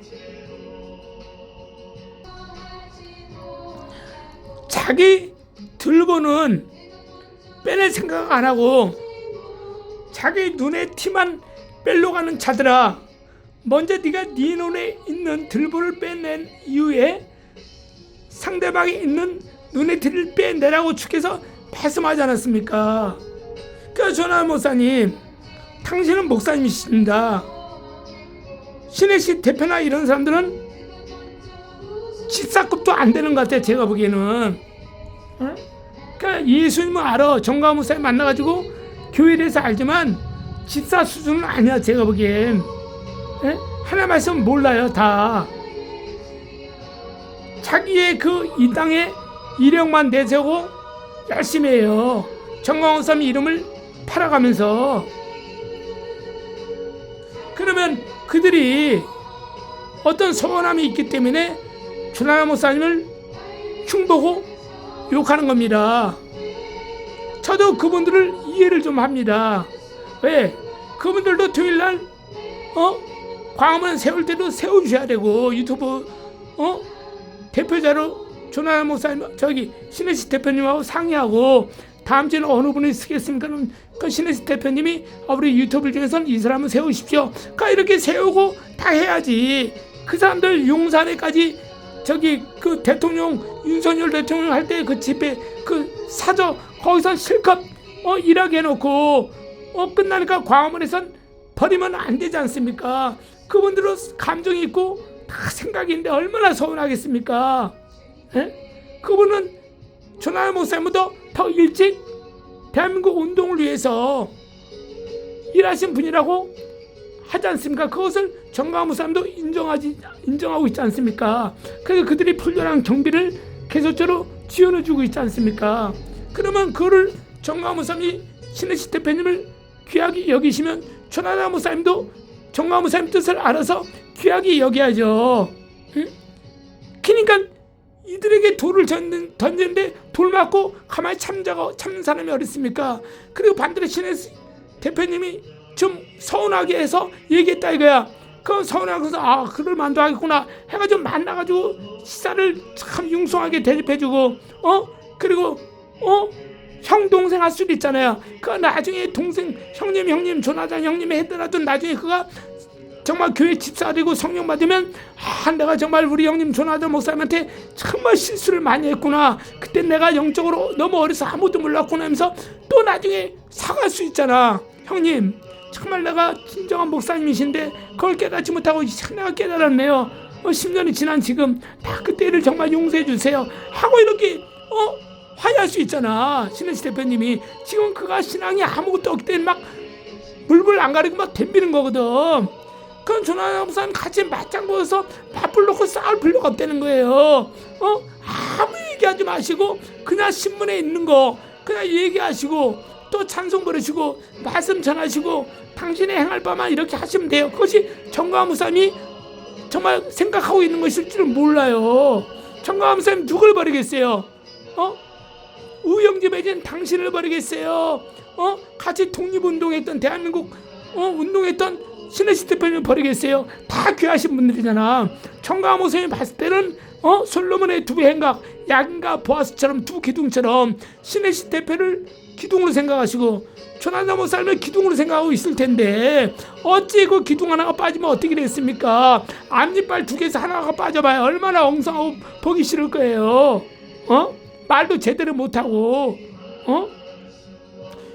자기 들보는 빼낼 생각 안 하고 자기 눈에 티만 빼려고 하는 자들아, 먼저 네가 네 눈에 있는 들보를 빼낸 이후에 상대방이 있는 눈에 티를 빼내라고 주께서 말씀하지 않았습니까? 그러니까 전하 목사님, 당신은 목사님이십니다. 신혜식 대표나 이런 사람들은 집사급도 안 되는 것 같아요. 제가 보기에는. 그러니까 예수님은 알아. 정광훈 목사님 만나가지고 교회에 대해서 알지만 집사 수준은 아니야. 제가 보기엔. 하나 말씀 몰라요. 다 자기의 그 이 땅에 이력만 내세우고 열심히 해요. 정광훈 목사님 이름을 팔아가면서. 그러면 그들이 어떤 서운함이 있기 때문에 전하 목사님을 흉보고 욕하는 겁니다. 저도 그분들을 이해를 좀 합니다. 왜? 그분들도 토요일날 광화문 세울 때도 세워주셔야 되고, 유튜브 대표자로 전하 목사님, 저기 신혜식 대표님하고 상의하고, 다음 주에는 어느 분이 쓰겠습니까? 그 신혜식 대표님이 우리 유튜브 중에서는 이 사람은 세우십시오. 그러니까 이렇게 세우고 다 해야지. 그 사람들 용산에까지 저기 그 대통령 윤석열 대통령 할 때 그 집회 그 사저 거기서 실컷 일하게 해놓고 끝나니까 광화문에선 버리면 안 되지 않습니까? 그분들은 감정이 있고 다 생각이 있는데 얼마나 서운하겠습니까? 그분은 전하 목사님보다 더 일찍 대한민국 운동을 위해서 일하신 분이라고 하지 않습니까? 그것을 정광훈 목사님도 인정하고 있지 않습니까? 그래서 그들이 풀려난 경비를 계속적으로 지원해주고 있지 않습니까? 그러면 그거를 정광훈 목사님이 신혜식 대표님을 귀하게 여기시면 전하 목사님도 정광훈 목사님 뜻을 알아서 귀하게 여겨야죠. 응? 그러니까 이들에게 돌을 던지는데 돌 맞고 가만히 참는 사람이 어딨습니까? 그리고 반대로 신혜식 대표님이 좀 서운하게 해서 얘기했다 이거야. 그 서운하고서 그럴 만도 하겠구나 해가지고 만나가지고 식사를 참 융숭하게 대접해주고 그리고 형 동생 할 수도 있잖아요. 그 나중에 동생 형님 조나단 형님이 했더라도 나중에 그가 정말 교회 집사가 되고 성령 받으면 내가 정말 우리 형님 조나단 목사님한테 정말 실수를 많이 했구나. 그때 내가 영적으로 너무 어려서 아무것도 몰랐구나 하면서 또 나중에 사과할 수 있잖아. 형님 정말 내가 진정한 목사님이신데 그걸 깨닫지 못하고 내가 깨달았네요. 10년이 지난 지금 다 그때를 정말 용서해 주세요 하고 이렇게 화해할 수 있잖아. 신혜식 대표님이 지금 그가 신앙이 아무것도 없기 때문에 막 물불 안 가리고 막 덤비는 거거든. 그건 전하 목사님 같이 맞짱 보여서 밥을 놓고 싸울 필요가 없다는 거예요. 아무 얘기하지 마시고 그냥 신문에 있는 거 그냥 얘기하시고 또 찬송 부르시고 말씀 전하시고 당신의 행할 바만 이렇게 하시면 돼요. 그것이 정광훈 목사님이 정말 생각하고 있는 것일 줄은 몰라요. 정광훈 목사님 누굴 버리겠어요? 우영재 매진 당신을 버리겠어요? 같이 독립운동했던 대한민국 운동했던 신혜식 대표님을 버리겠어요? 다 귀하신 분들이잖아. 정광훈 목사님이 봤을 때는 솔로몬의 두 행각 야긴과 보아스처럼 두 기둥처럼 신혜식 대표를 기둥으로 생각하시고 전하자 목사님을 기둥으로 생각하고 있을 텐데 어찌 그 기둥 하나가 빠지면 어떻게 됐습니까? 앞니빨 두 개에서 하나가 빠져봐야 얼마나 엉성하고 보기 싫을 거예요. 말도 제대로 못하고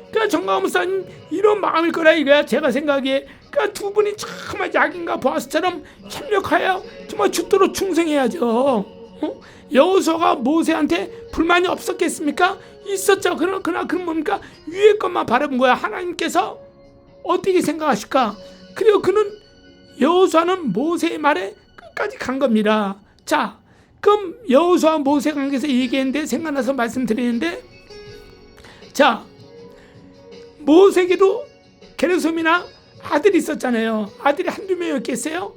그러니까 정광훈 목사님 이런 마음일 거라 이거야. 제가 생각에 그러니까 두 분이 정말 야긴과 보아스처럼 협력하여 정말 죽도록 충성해야죠. 여호수아가 모세한테 불만이 없었겠습니까? 있었죠. 그러나 그럼 뭡니까? 위에 것만 바라본 거야. 하나님께서 어떻게 생각하실까? 그리고 그는 여호수아는 모세의 말에 끝까지 간 겁니다. 자, 그럼 여호수아 모세 관계에서 얘기했는데 생각나서 말씀드리는데, 자, 모세에게도 게르솜이나 아들이 있었잖아요. 아들이 한두 명이었겠어요?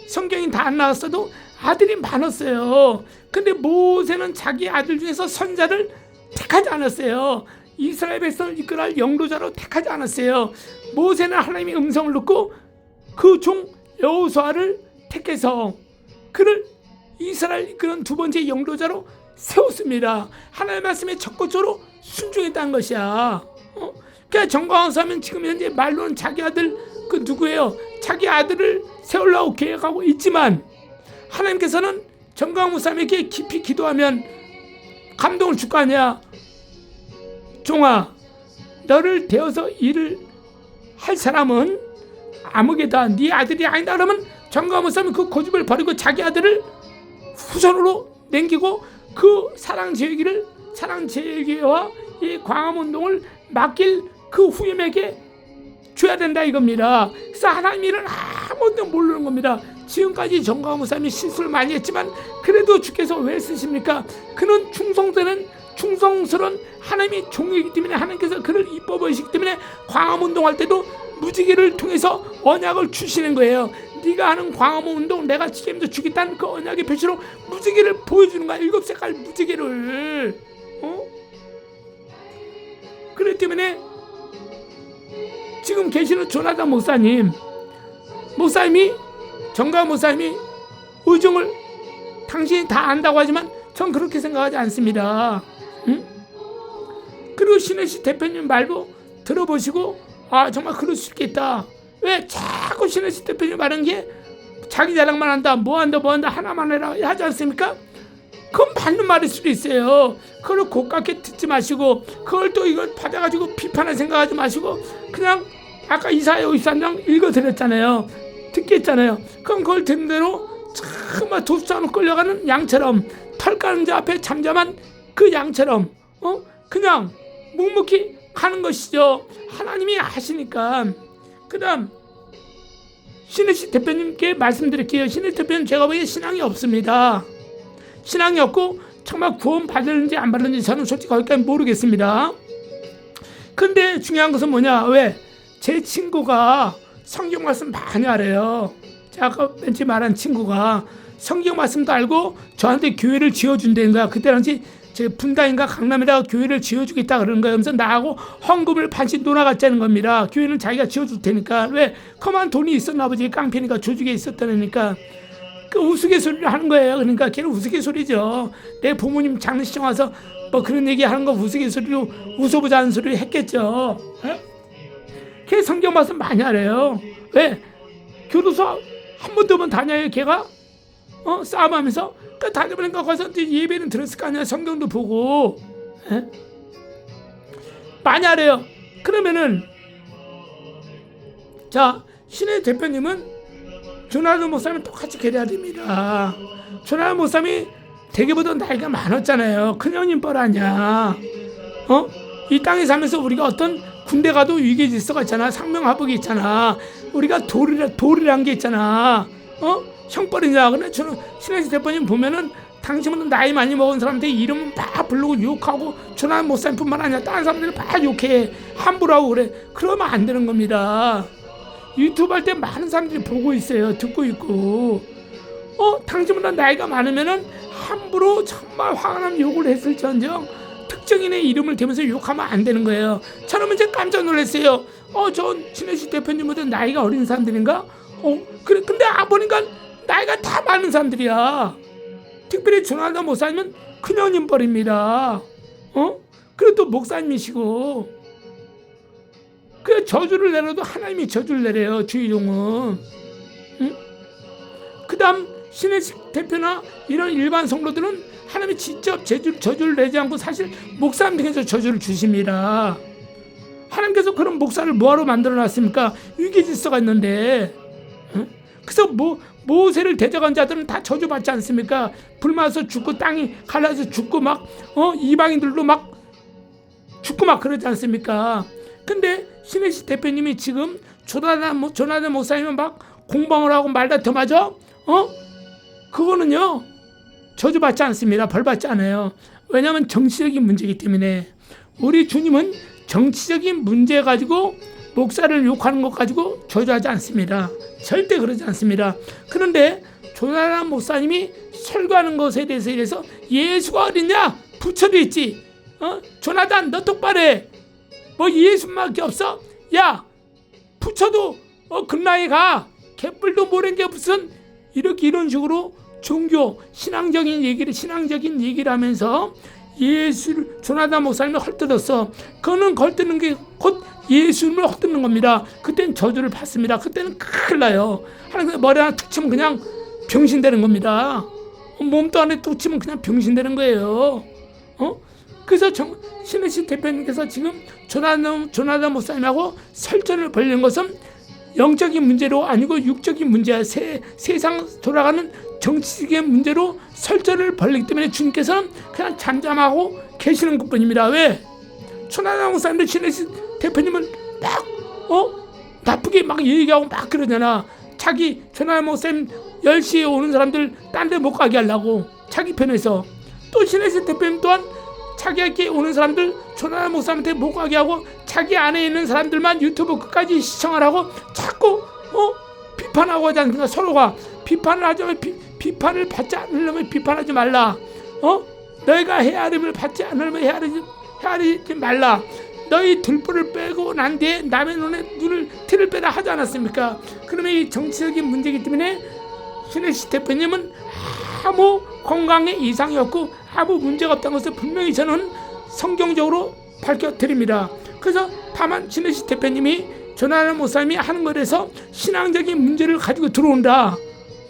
성경이 다 안 나왔어도 아들이 많았어요. 근데 모세는 자기 아들 중에서 선자를 택하지 않았어요. 이스라엘 백성을 이끌어갈 영도자로 택하지 않았어요. 모세는 하나님의 음성을 듣고 그 종 여호수아를 택해서 그를 이스라엘 이끄는 두 번째 영도자로 세웠습니다. 하나님의 말씀에 적극적으로 순종했다는 것이야. 그러니까 정광훈 사람은 지금 현재 말로는 자기 아들 그 누구예요? 자기 아들을 세우려고 계획하고 있지만 하나님께서는 정광훈 목사님에게 깊이 기도하면 감동을 줄 거 아니야. 종아, 너를 대어서 일을 할 사람은 아무개다. 네 아들이 아니다. 그러면 정가 목사님은 그 고집을 버리고 자기 아들을 후손으로 남기고 그 사랑제일교회와 이 광화문동을 맡길 그 후임에게 줘야 된다 이겁니다. 그래서 하나님 일은 아무도 모르는 겁니다. 지금까지 정가 목사님이 실수를 많이 했지만 그래도 주께서 왜 쓰십니까? 그는 충성스러운 하나님의 종이기 때문에 하나님께서 그를 이뻐 보이시기 때문에 광화문동 할 때도 무지개를 통해서 언약을 주시는 거예요. 네가 하는 광화문운동 내가 책임져 주겠다는 그 언약의 표시로 무지개를 보여주는 거야. 7색깔 무지개를. 그렇기 때문에 지금 계시는 조나단 목사님이 정가 목사님이 의중을 당신이 다 안다고 하지만 전 그렇게 생각하지 않습니다. 그리고 신혜씨 대표님 말도 들어보시고 정말 그럴 수 있겠다. 왜 자꾸 신혜씨 대표님 말하는 게 자기 자랑만 한다, 뭐 한다 하나만 해라 하지 않습니까? 그건 맞는 말일 수도 있어요. 그걸 고깝게 듣지 마시고 그걸 또 이걸 받아가지고 비판할 생각하지 마시고 그냥 아까 이사야 53장 읽어드렸잖아요. 듣겠잖아요. 그럼 그걸 듣는 대로 정말 도수장으로 끌려가는 양처럼 털 까는 자 앞에 잠잠한 그 양처럼 그냥 묵묵히 가는 것이죠. 하나님이 하시니까. 그 다음 신혜씨 대표님께 말씀드릴게요. 신혜씨 대표님 제가 보기에 신앙이 없습니다. 신앙이 없고 정말 구원 받을는지 안 받을는지 저는 솔직히 거기까지 모르겠습니다. 근데 중요한 것은 뭐냐, 왜 제 친구가 성경 말씀 많이 알아요. 제가 아까 맨 처음에 말한 친구가 성경 말씀도 알고 저한테 교회를 지어준다는 거야. 그때 당시 제 분당인가 강남에다가 교회를 지어주겠다 그러는 거예요. 그래서 나하고 헌금을 반씩 놀아갔자는 겁니다. 교회는 자기가 지어줄 테니까. 왜? 그만 돈이 있었나 보지. 깡패니까 조직에 있었다니까. 그 우스갯소리를 하는 거예요. 그러니까 걔는 우스갯소리죠. 내 부모님 장례식장 와서 뭐 그런 얘기 하는 거 우스갯소리로 웃어보자는 소리를 했겠죠. 걔 성경 말씀 많이 알아요. 왜? 교도소 한 번 더 번 다녀요. 걔가 싸움하면서 그 다녀보니까 거기서 예배는 들었을 거 아니야. 성경도 보고. 많이 알아요. 그러면은 자, 신의 대표님은 조나단 목사님 똑같이 계려야 됩니다. 조나단 목사님이 대개보다 나이가 많았잖아요. 큰형님 뻘 아니야. 이 땅에 살면서 우리가 어떤 군대 가도 위계 질서가 있잖아. 상명하복이 있잖아. 우리가 도리란 게 있잖아. 형벌이냐. 근데 저는 신혜씨 대표님 보면은 당신은 나이 많이 먹은 사람한테 이름은 다 부르고 욕하고 조나단 목사님뿐만 아니라 다른 사람들이 다 욕해. 함부로 하고 그래. 그러면 안 되는 겁니다. 유튜브 할 때 많은 사람들이 보고 있어요. 듣고 있고. 당신보다 나이가 많으면은 함부로 정말 화가 나면 욕을 했을지언정 특정인의 이름을 대면서 욕하면 안 되는 거예요. 저는 이제 깜짝 놀랐어요. 전 신혜씨 대표님보다 나이가 어린 사람들인가? 그래. 근데 보니까 나이가 다 많은 사람들이야. 특별히 조나단 목사님은 큰형님 뻘입니다. 그리고 또 목사님이시고. 그 저주를 내려도 하나님이 저주를 내려요. 주의종은. 그 다음 신혜씨 대표나 이런 일반 성도들은 하나님이 직접 저주를 내지 않고 사실 목사님께서 저주를 주십니다. 하나님께서 그런 목사를 뭐하러 만들어놨습니까? 위계질서가 있는데. 그래서 모세를 대적한 자들은 다 저주받지 않습니까? 불 맞아서 죽고 땅이 갈라서 죽고 막 이방인들도 막 죽고 막 그러지 않습니까? 근데 신혜씨 대표님이 지금 조나단 목사님은 막 공방을 하고 말다툼하죠? 그거는요 저주받지 않습니다. 벌받지 않아요. 왜냐하면 정치적인 문제이기 때문에. 우리 주님은 정치적인 문제 가지고 목사를 욕하는 것 가지고 저주하지 않습니다. 절대 그러지 않습니다. 그런데 조나단 목사님이 설교하는 것에 대해서 예수가 어딨냐? 부처도 있지. 조나단 너 똑바로 해. 뭐 예수밖에 없어? 야 부처도 금라에 가. 개뿔도 모르는 게 무슨 이런 식으로 종교 신앙적인 얘기를 하면서 예수를 조나단 목사님이 헐뜯었어. 그거는 헐뜯는 게 곧 예수님을 헐뜯는 겁니다. 그때는 저주를 받습니다. 그때는 큰일 나요. 하나님 머리 하나 툭 치면 그냥 병신되는 겁니다. 몸도 안에 툭 치면 그냥 병신되는 거예요. 그래서 신혜식 대표님께서 지금 조나단 목사님하고 설전을 벌이는 것은 영적인 문제로 아니고 육적인 문제야. 세상 돌아가는 정치적인 문제로 설전을 벌이기 때문에 주님께서는 그냥 잠잠하고 계시는 것뿐입니다. 왜? 조나단 목사님도 신혜식 대표님은 막 나쁘게 막 얘기하고 막 그러잖아. 자기 조나단 목사님 10시에 오는 사람들 딴 데 못 가게 하려고 자기 편에서. 또 신혜식 대표님 또한 자기에게 오는 사람들 조나단 목사님한테 못 가게 하고 자기 안에 있는 사람들만 유튜브 끝까지 시청을 하고 자꾸 비판하고 하지 않습니까? 서로가 비판을 하자면 비판을 받지 않으려면 비판하지 말라. 너희가 헤아림을 받지 않으려면 헤아리지 말라. 너희 들보를 빼고 난 뒤에 남의 눈을 티를 빼라 하지 않았습니까? 그러면 이 정치적인 문제이기 때문에 신혜식 대표님은 아무 건강에 이상이 없고 아무 문제가 없다는 것을 분명히 저는 성경적으로 밝혀드립니다. 그래서 다만 신혜식 대표님이 조나단 목사님이 하는 것에서 신앙적인 문제를 가지고 들어온다.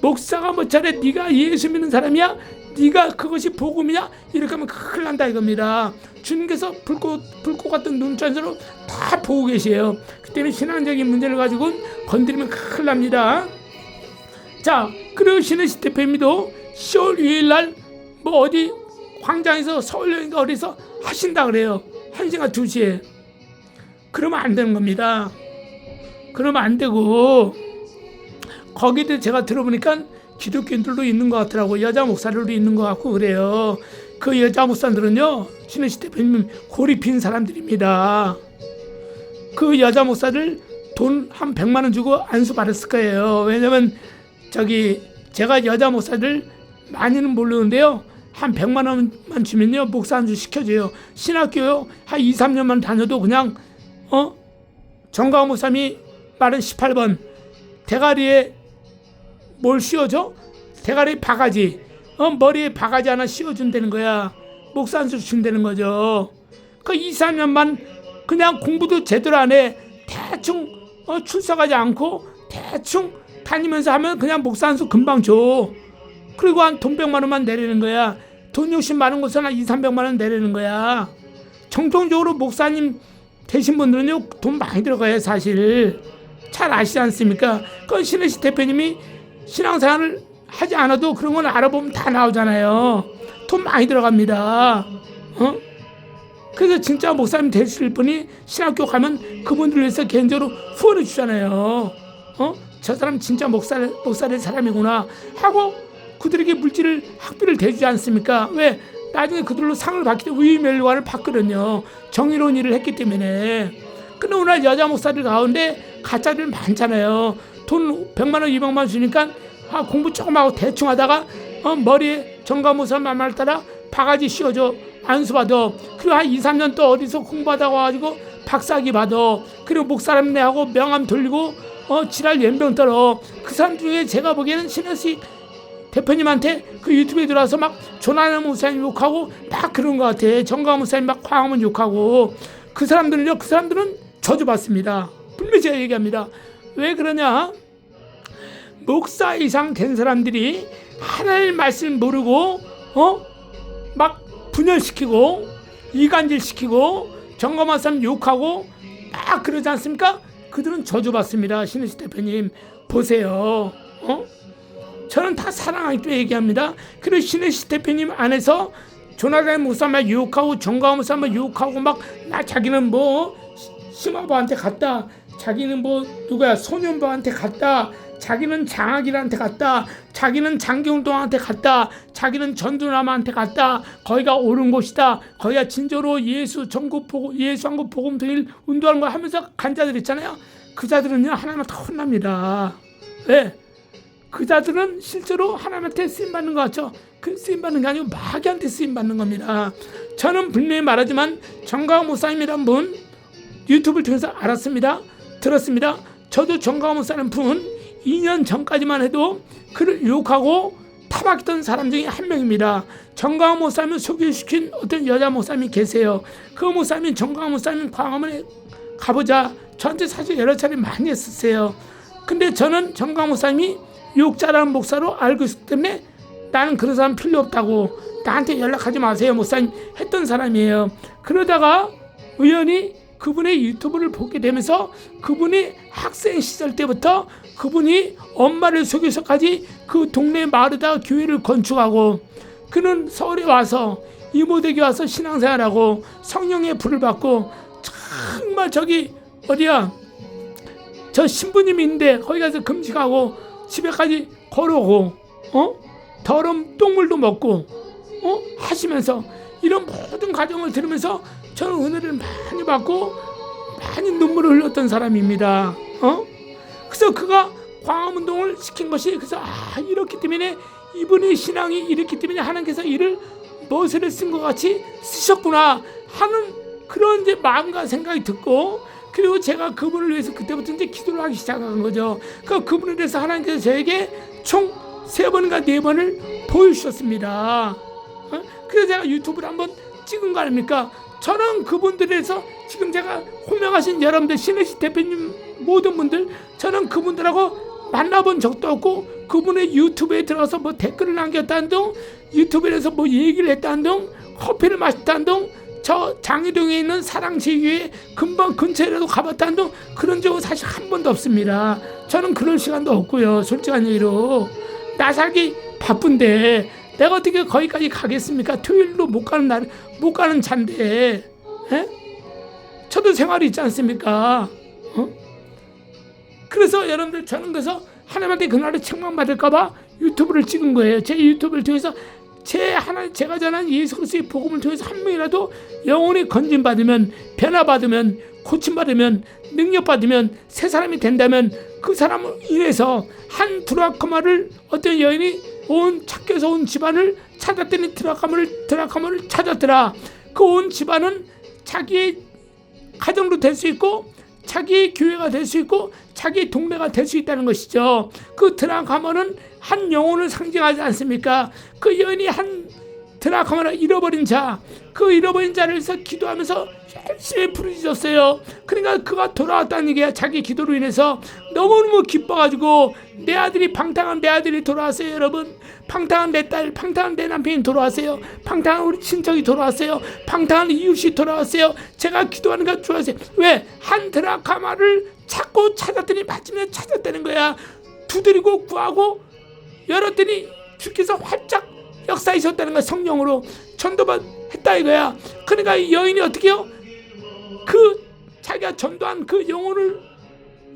목사가 뭐 잘해? 네가 예수 믿는 사람이야? 네가 그것이 복음이냐? 이렇게 하면 큰일 난다 이겁니다. 주님께서 불꽃 같은 눈전으로 다 보고 계세요. 그 때문에 신앙적인 문제를 가지고 건드리면 큰일 납니다. 자, 그리고 신혜식 대표님도 10월 2일날 뭐 어디 광장에서 서울역인가 어디서 하신다 그래요. 1시간 2시에. 그러면 안 되는 겁니다. 그러면 안 되고, 거기도 제가 들어보니까 기독교인들도 있는 것 같더라고. 여자 목사들도 있는 것 같고 그래요. 그 여자 목사들은요, 신혜식 대표님 골이 빈 사람들입니다. 그 여자 목사들 돈 한 100만 원 주고 안수 받았을 거예요. 왜냐면 제가 여자 목사들 많이는 모르는데요, 한 100만 원만 주면요 목사 안수 시켜줘요. 신학교요 한 2, 3년만 다녀도 그냥 정가호 목사님이 말은 18번 대가리에 뭘 씌워줘? 대가리 바가지. 머리에 바가지 하나 씌워준다는 거야. 목사 안수 준다는 거죠. 그 2, 3년만 그냥 공부도 제대로 안 해. 대충 출석하지 않고 대충 다니면서 하면 그냥 목사 안수 금방 줘. 그리고 한 돈 100만 원만 내리는 거야. 돈 욕심 많은 곳은 한 2, 300만 원 내리는 거야. 정통적으로 목사님 되신 분들은요 돈 많이 들어가요. 사실 잘 아시지 않습니까? 그 신혜식 대표님이 신앙생활을 하지 않아도 그런 건 알아보면 다 나오잖아요. 돈 많이 들어갑니다. 그래서 진짜 목사님 되실 분이 신학교 가면 그분들을 위해서 개인적으로 후원해 주잖아요. 저 사람 진짜 목사의 사람이구나 하고 그들에게 물질을 학비를 대주지 않습니까? 왜? 나중에 그들로 상을 받기 때문에 우유멸관을 받거든요. 정의로운 일을 했기 때문에. 근데 오늘 여자 목사들 가운데 가짜들 많잖아요. 돈 100만 원, 200만 원 주니까 공부 조금 하고 대충 하다가 머리에 정가모사 말 따라 바가지 씌워줘. 안수 받아. 그리고 한 2, 3년 또 어디서 공부하다가 와가지고 박사학위 받아. 그리고 목사람 내하고 명함 돌리고 지랄 연병 떨어. 그 사람 중에 제가 보기에는 신혜식 대표님한테 그 유튜브에 들어와서 막 조나단 목사님 욕하고 막 그런 것 같아. 정가호 목사님 막 광화문 욕하고. 그 사람들은 저주받습니다. 분명히 제가 얘기합니다. 왜 그러냐? 목사 이상 된 사람들이 하나님의 말씀 모르고 막 분열시키고 이간질시키고 정가호 목사님 욕하고 막 그러지 않습니까? 그들은 저주받습니다. 신혜식 대표님 보세요. 저는 다 사랑하기 때문에 얘기합니다. 그리고 신혜식 대표님 안에서 조나단 목사만 유혹하고 정가호 목사만 유혹하고 막 자기는 뭐 심화부한테 갔다. 자기는 뭐 누구야 소년부한테 갔다. 자기는 장학일한테 갔다. 자기는 장기운동한테 갔다. 자기는 전두남한테 갔다. 거기가 옳은 곳이다. 거기가 진짜로 예수 한국 복음 통일 운동하는 거 하면서 간 자들 있잖아요. 그 자들은요 하나님한테 혼납니다. 왜? 그 자들은 실제로 하나님한테 쓰임받는 것 같죠? 그 쓰임받는 게 아니고 마귀한테 쓰임받는 겁니다. 저는 분명히 말하지만 정가호 목사님이란 분 유튜브를 통해서 알았습니다. 들었습니다. 저도 정가호 목사님 분 2년 전까지만 해도 그를 유혹하고 타박했던 사람 중에 한 명입니다. 정가호 목사님을 소개시킨 어떤 여자 목사님이 계세요. 그 목사님이 정가호 목사님 광화문에 가보자. 저한테 사실 여러 차례 많이 했었어요. 근데 저는 정가호 목사님이 유혹자라는 목사로 알고 있기 때문에 나는 그런 사람 필요 없다고. 나한테 연락하지 마세요 목사님 했던 사람이에요. 그러다가 우연히 그분의 유튜브를 보게 되면서 그분이 학생 시절 때부터 그분이 엄마를 속여서까지 그 동네 마을에다 교회를 건축하고 그는 서울에 와서 이모댁에 와서 신앙생활하고 성령의 불을 받고 정말 저기 어디야 저 신부님이 있는데 거기 가서 금식하고 집에까지 걸어오고 더러운 똥물도 먹고 하시면서 이런 모든 과정을 들으면서 저는 은혜를 많이 받고 많이 눈물을 흘렸던 사람입니다. 그래서 그가 광화문동을 시킨 것이 그래서 이렇기 때문에 이분의 신앙이 이렇기 때문에 하나님께서 이를 머슬에 쓴 것 같이 쓰셨구나 하는 그런 이제 마음과 생각이 듣고 그리고 제가 그분을 위해서 그때부터 이제 기도를 하기 시작한 거죠. 그분에 대해서 하나님께서 저에게 총 3번인가 4번을 보여주셨습니다. 그래서 제가 유튜브를 한번 찍은 거 아닙니까? 저는 그분들에서 지금 제가 호명하신 여러분들 신혜식 대표님 모든 분들 저는 그분들하고 만나본 적도 없고 그분의 유튜브에 들어가서 뭐 댓글을 남겼다는 둥 유튜브에서 뭐 얘기를 했다는 둥 커피를 마셨다는 둥 저 장희동에 있는 사랑제교회 금방 근처에라도 가봤다는 둥 그런 적은 사실 한 번도 없습니다. 저는 그럴 시간도 없고요. 솔직한 얘기로 나 살기 바쁜데 내가 어떻게 거기까지 가겠습니까? 토요일도 못 가는 잔데 저도 생활이 있지 않습니까? 그래서 여러분들 저는 그래서 하나님한테 그날에 책망받을까봐 유튜브를 찍은 거예요. 제 유튜브를 통해서 제가 전한 예수 그리스도의 복음을 통해서 한 명이라도 영혼이 건진받으면 변화받으면 고침받으면 능력받으면 새 사람이 된다면 그 사람을 인해서 한 드라크마를 어떤 여인이 찾겨서 온 집안을 찾았더니 드라크마를 찾았더라. 그 온 집안은 자기의 가정도 될 수 있고 자기의 교회가 될 수 있고 자기의 동네가 될 수 있다는 것이죠. 그 드라크마는 한 영혼을 상징하지 않습니까? 그 여인이 한 드라크마를 잃어버린 자, 그 잃어버린 자를 위해서 기도하면서 열심히 부르짖었어요. 그러니까 그가 돌아왔다는 얘기야. 자기 기도로 인해서 너무너무 기뻐가지고 내 아들이 방탕한 내 아들이 돌아왔어요. 여러분 방탕한 내 딸, 방탕한 내 남편이 돌아왔어요. 방탕한 우리 친척이 돌아왔어요. 방탕한 이웃이 돌아왔어요. 제가 기도하는 거 좋아하세요. 왜? 한 드라크마를 찾고 찾았더니 마침내 찾았다는 거야. 두드리고 구하고 열었더니 주께서 활짝 역사하셨다는 거야. 성령으로 전도했다 이거야. 그러니까 이 여인이 어떻게 해요? 그 자기가 전도한 그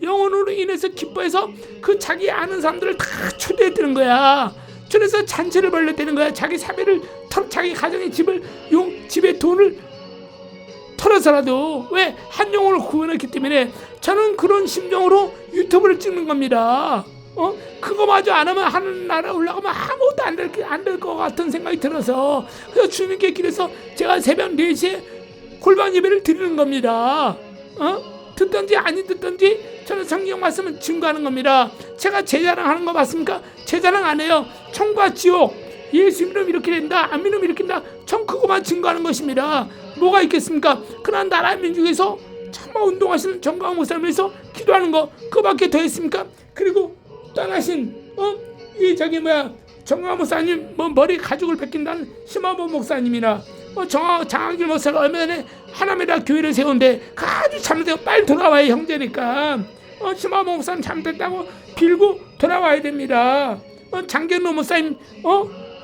영혼으로 인해서 기뻐해서 그 자기 아는 사람들을 다 초대했다는 거야. 그래서 잔치를 벌였다는 거야. 자기 사비를 자기 가정의 집에 돈을 털어서라도 왜? 한 영혼을 구원했기 때문에 저는 그런 심정으로 유튜브를 찍는 겁니다. 그거마저 안 하면 하늘 나라 올라가면 아무것도 안 될 것 같은 생각이 들어서 그래서 주님께 길에서 제가 새벽 4시에 골방 예배를 드리는 겁니다. 듣든지 아니 듣든지 저는 성경 말씀을 증거하는 겁니다. 제가 제 자랑하는 거 맞습니까? 제 자랑 안 해요. 천과 지옥 예수 믿으면 이렇게 된다 안 믿으면 이렇게 된다. 전 그거만 증거하는 것입니다. 뭐가 있겠습니까? 그러나 나라 민족에서 정말 운동하시는 정광훈 목사님에서 기도하는 거 그거밖에 더 있습니까? 그리고 떠나신 정광훈 목사님 머리 가죽을 벗긴다는 심화보 목사님이나 장학길 목사가 얼마 전에 하나메다 교회를 세운데 아주 잘못되고 빨리 돌아와야 형제니까 심화보 목사님 잘못됐다고 빌고 돌아와야 됩니다. 장경로 목사님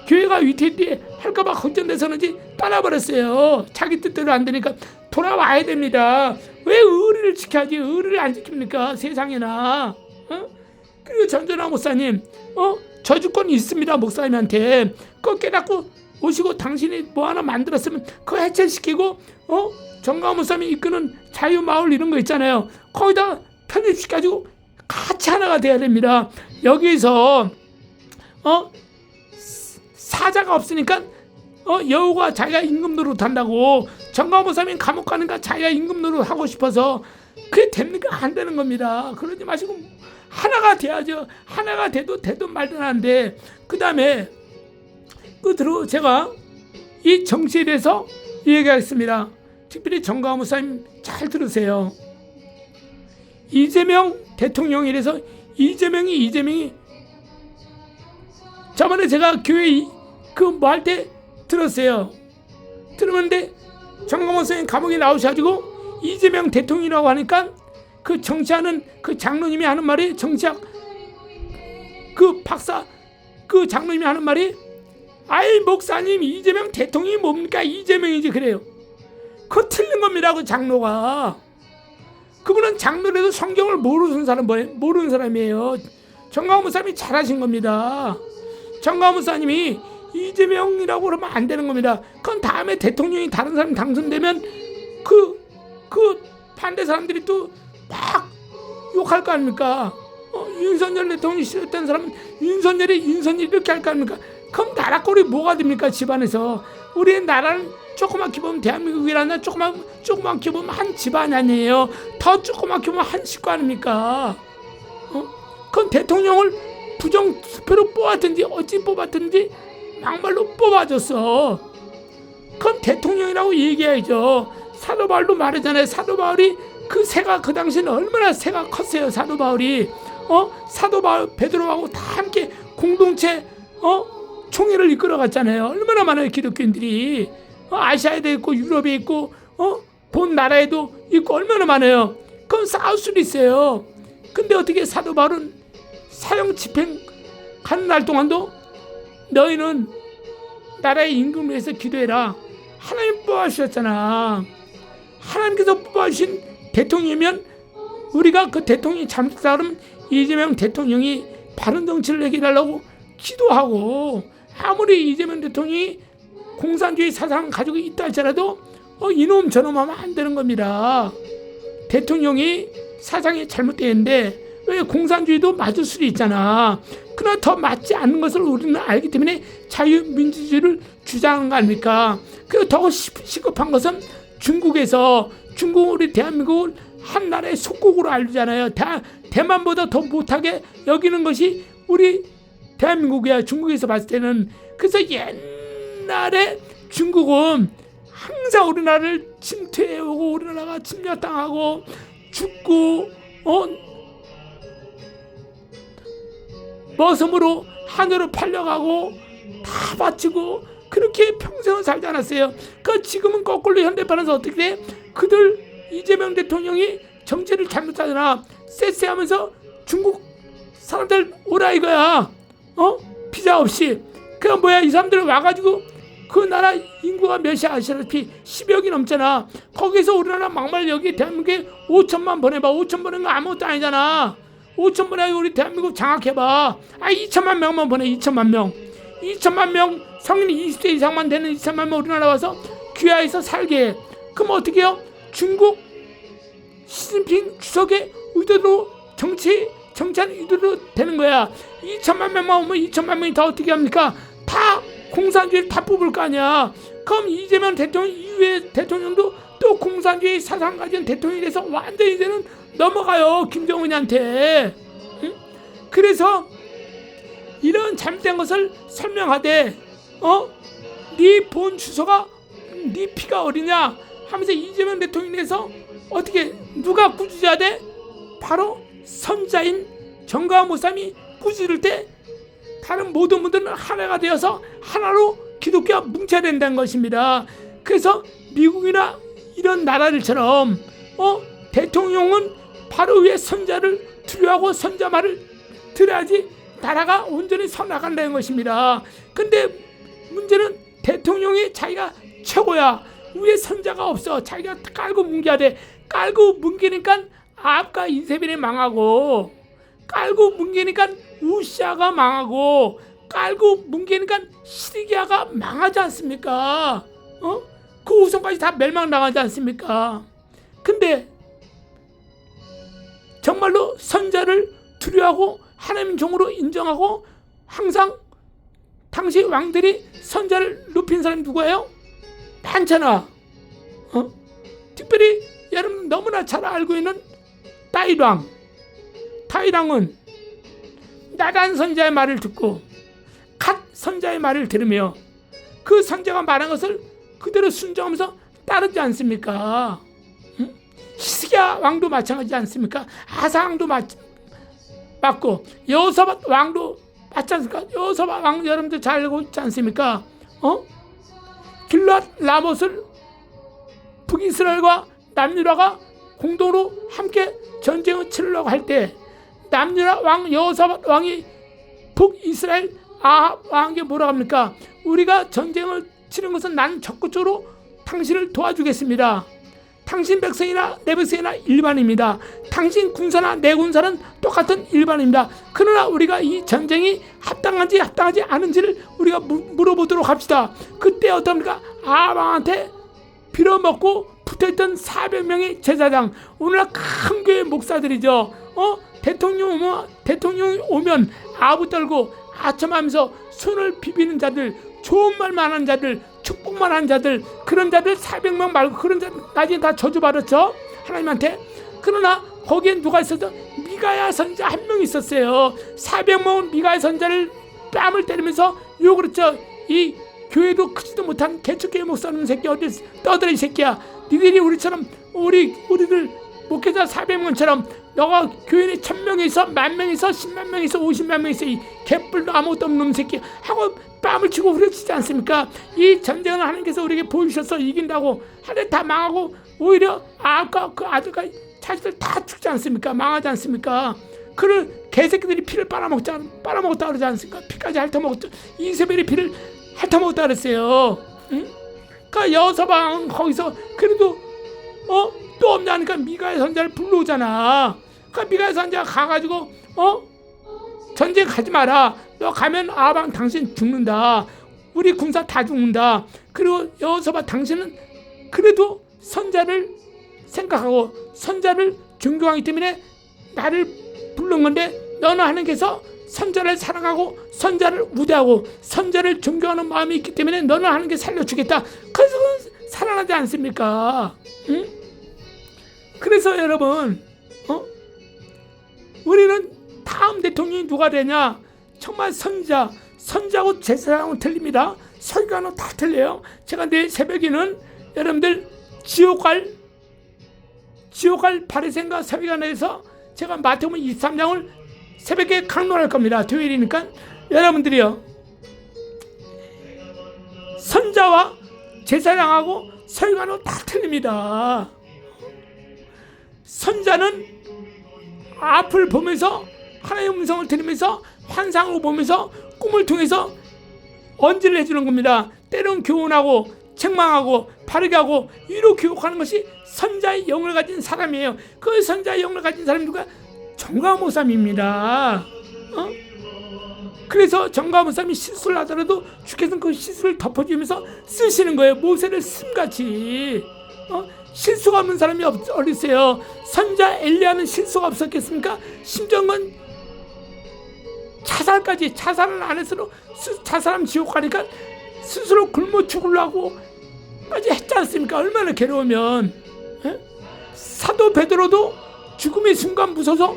교회가 위태위태 할까봐 걱정돼서는지 떠나버렸어요. 자기 뜻대로 안 되니까 돌아와야 됩니다. 왜 의리를 지켜야지 의리를 안 지킵니까? 세상에나. 그리고 전전화 목사님 저주권이 있습니다. 목사님한테 그거 깨닫고 오시고 당신이 뭐 하나 만들었으면 그거 해체시키고 정광훈 목사님이 이끄는 자유마을 이런 거 있잖아요. 거기다 편입시켜가지고 같이 하나가 돼야 됩니다. 여기서 사자가 없으니까 여우가 자기가 임금 노릇 한다고 정광훈 목사님 감옥 가니까 자기가 임금 노릇 하고 싶어서 그게 됩니까? 안 되는 겁니다. 그러지 마시고 하나가 돼야죠. 하나가 돼도 말도 안 돼. 그 다음에 끝으로 제가 이 정치에 대해서 얘기하겠습니다. 특별히 정광훈 목사님 잘 들으세요. 이재명 대통령에 대해서 이재명이 저번에 제가 교회 그 뭐 할 때 들었어요. 들었는데 정광훈 선생님 감옥에 나오셔가지고 이재명 대통령이라고 하니까 그 정치하는 그 장로님이 하는 말이 정치학 그 박사 그 장로님이 하는 말이 아이 목사님 이재명 대통령이 뭡니까? 이재명이지 그래요. 그거 틀린 겁니다. 그 장로가. 그분은 장로라도 성경을 모르는 사람이에요. 정광훈 목사님이 잘하신 겁니다. 정광훈 목사님이 이재명이라고 그러면 안 되는 겁니다. 그건 다음에 대통령이 다른 사람 당선되면 그 반대 사람들이 또 막 욕할 거 아닙니까? 윤석열 대통령이 싫었던 사람은 윤석열이 이렇게 할 거 아닙니까? 그럼 나라 꼴이 뭐가 됩니까? 집안에서 우리의 나라는 조그맣게 보면 대한민국이라는 조그맣게 보면 한 집안 아니에요. 더 조그맣게 보면 한 식구 아닙니까? 그건 대통령을 부정투표로 뽑았든지 어찌 뽑았든지 막말로 뽑아줬어. 그럼 대통령이라고 얘기해야죠. 사도 바울도 말하잖아요. 사도 바울이 그 새가 그 당시에는 얼마나 새가 컸어요. 사도 바울이 사도 바울 베드로하고 다 함께 공동체 총회를 이끌어갔잖아요. 얼마나 많아요. 기독교인들이 아시아에도 있고 유럽에 있고 본 나라에도 있고 얼마나 많아요. 그건 싸울 수도 있어요. 근데 어떻게 사도 바울은 사형 집행 가는 날 동안도 너희는 나라의 임금을 위해서 기도해라. 하나님 뽑아주셨잖아. 하나님께서 뽑아주신 대통령이면 우리가 그 대통령이 잘못했다 그러면 이재명 대통령이 바른 정치를 해결하려고 기도하고 아무리 이재명 대통령이 공산주의 사상을 가지고 있다 할지라도 이놈 저놈 하면 안 되는 겁니다. 대통령이 사상이 잘못되는데 왜 공산주의도 맞을 수도 있잖아. 그러나 더 맞지 않는 것을 우리는 알기 때문에 자유민주주의를 주장하는 거 아닙니까? 그리고 더 시급한 것은 중국 우리 대한민국을 한 나라의 속국으로 알잖아요. 대만보다 더 못하게 여기는 것이 우리 대한민국이야. 중국에서 봤을 때는. 그래서 옛날에 중국은 항상 우리나라를 침투해오고 우리나라가 침략당하고 죽고 머슴으로 하늘로 팔려가고 다 바치고 그렇게 평생을 살지 않았어요. 그 지금은 거꾸로 현대판에서 어떻게 돼? 그들 이재명 대통령이 정치를 잘못하잖아. 쎄쎄하면서 중국 사람들 오라 이거야. 비자 없이. 그럼 뭐야? 이 사람들 와가지고 그 나라 인구가 몇이야 아시다시피 10억이 넘잖아. 거기서 우리나라 막말 여기 대한민국에 5천만 보내봐. 5천 보내는 거 아무것도 아니잖아. 5천 보내 우리 대한민국 장악해봐. 2천만 명만 보내. 2천만 명. 2천만 명 성인 20세 이상만 되는 2천만 명 우리나라 와서 귀하에서 살게 해. 그럼 어떻게 해요? 중국 시진핑 주석의 의도로 정치하는 의도로 되는 거야. 2천만 명만 오면 2천만 명이 다 어떻게 합니까? 다 공산주의를 다 뽑을 거 아니야. 그럼 이재명 대통령 이후에 대통령도 또 공산주의 사상 가진 대통령이 돼서 완전히 이제는 넘어가요. 김정은이한테. 응? 그래서 이런 잘못된 것을 설명하되 네 본 주소가 네 피가 어디냐 하면서 이재명 대통령에 대해서 어떻게 누가 꾸짖어야 돼? 바로 선자인 정광훈 목사님이 꾸짖을 때 다른 모든 분들은 하나가 되어서 하나로 기독교가 뭉쳐야 된다는 것입니다. 그래서 미국이나 이런 나라들처럼 대통령은 바로 위에 선자를 두려워하고 선자 말을 들어야지 나라가 온전히 서나간다는 것입니다. 근데 문제는 대통령이 자기가 최고야. 위에 선자가 없어. 자기가 깔고 뭉겨야 돼. 깔고 뭉기니까 아합과 이세벨이 망하고, 깔고 뭉기니까 우시아가 망하고, 깔고 뭉기니까 시리기아가 망하지 않습니까? 그 우선까지 다 멸망당하지 않습니까? 근데 정말로 선자를 두려워하고 하나님 종으로 인정하고 항상 당시 왕들이 선자를 높인 사람이 누구예요? 많잖아. 특별히 여러분 너무나 잘 알고 있는 다윗왕. 다윗왕은 나단 선자의 말을 듣고 갓 선자의 말을 들으며 그 선자가 말한 것을 그대로 순종하면서 따르지 않습니까? 히스기야 왕도 마찬가지지 않습니까? 아사 왕도 맞고 여호사밧 왕도 맞지 않습니까? 여호사밧 왕 여러분들 잘 알고 있지 않습니까? 길랏 라못을 북이스라엘과 남유다가 공동으로 함께 전쟁을 치르려고 할 때 남유다 왕 여호사밧 왕이 북이스라엘 아합 왕에게 뭐라고 합니까? 우리가 전쟁을 치른 것은 나는 적극적으로 당신을 도와주겠습니다. 당신 백성이나 내 백성이나 일반입니다. 당신 군사나 내 군사는 똑같은 일반입니다. 그러나 우리가 이 전쟁이 합당한지 합당하지 않은지를 우리가 물어보도록 합시다. 그때 어떻습니까? 아합 왕한테 빌어먹고 붙어있던 400명의 제사장, 오늘날 큰 교회 목사들이죠. 대통령이 오면 아부 떨고 아첨하면서 손을 비비는 자들, 좋은 말만 하는 자들, 축복만 하는 자들, 그런 자들 400명 말고 그런 자들 나중에 다 저주받았죠, 하나님한테. 그러나 거기에 누가 있었어? 미가야 선자 한 명 있었어요. 400명은 미가야 선자를 뺨을 때리면서 욕을 했죠. 이 교회도 크지도 못한 개척교회 목사님 새끼 어디 떠들어 이 새끼야. 니들이 우리처럼 우리들 목회자 400명처럼 너가 교인이 1000명이 있어, 10,000명이 있어, 100,000명이 있어, 500,000명이 있어, 이 개뿔도 아무것도 없는 놈 새끼 하고 뺨을 치고 후려치지 않습니까? 이 전쟁은 하나님께서 우리에게 보여주셔서 이긴다고 하늘 다 망하고 오히려 아까 그 아들과 자식들 다 죽지 않습니까? 망하지 않습니까? 그를 개새끼들이 피를 빨아먹었다 그러지 않습니까? 피까지 핥아먹었죠. 이세벨이 피를 핥아먹었다 그랬어요. 응? 그러니까 여호사밧 거기서 그래도 또 없냐니까 미가야 선자를 불러오잖아. 그러니까 미가야 선자가 가가지고 전쟁 가지 마라. 너 가면 아방 당신 죽는다. 우리 군사 다 죽는다. 그리고 여호사밧 당신은 그래도 선자를 생각하고 선자를 존경하기 때문에 나를 부른 건데 너는 하나님께서 선자를 사랑하고 선자를 우대하고 선자를 존경하는 마음이 있기 때문에 너는 하나님께 살려주겠다. 그래서 살아나지 않습니까? 응? 그래서 여러분 우리는 다음 대통령이 누가 되냐? 정말 선자하고 제사장은 틀립니다. 설교하는 다 틀려요. 제가 내일 새벽에는 여러분들 지옥 갈 바리새인과 서기관에서 제가 마태복음 23장을 새벽에 강론할 겁니다. 토요일이니까 여러분들이요, 선자와 제사장하고 서기관하고 다 틀립니다. 선자는 앞을 보면서 하나님의 음성을 들으면서 환상으로 보면서 꿈을 통해서 언지를 해주는 겁니다. 때론 교훈하고 책망하고 바르게 하고 위로 교육하는 것이 선자의 영을 가진 사람이에요. 그 선자의 영을 가진 사람이 누가? 정광훈 목사님입니다. 그래서 정광훈 목사님이 실수를 하더라도 주께서는 그 실수를 덮어주면서 쓰시는 거예요. 모세를 씀같이. 실수가 없는 사람이 어디 있어요? 선자 엘리야는 실수가 없었겠습니까? 심정은 자살을 안 했어도 자살하면 지옥 가니까 스스로 굶어 죽으려고 까지 했지 않습니까? 얼마나 괴로우면. 사도 베드로도 죽음의 순간 무서워서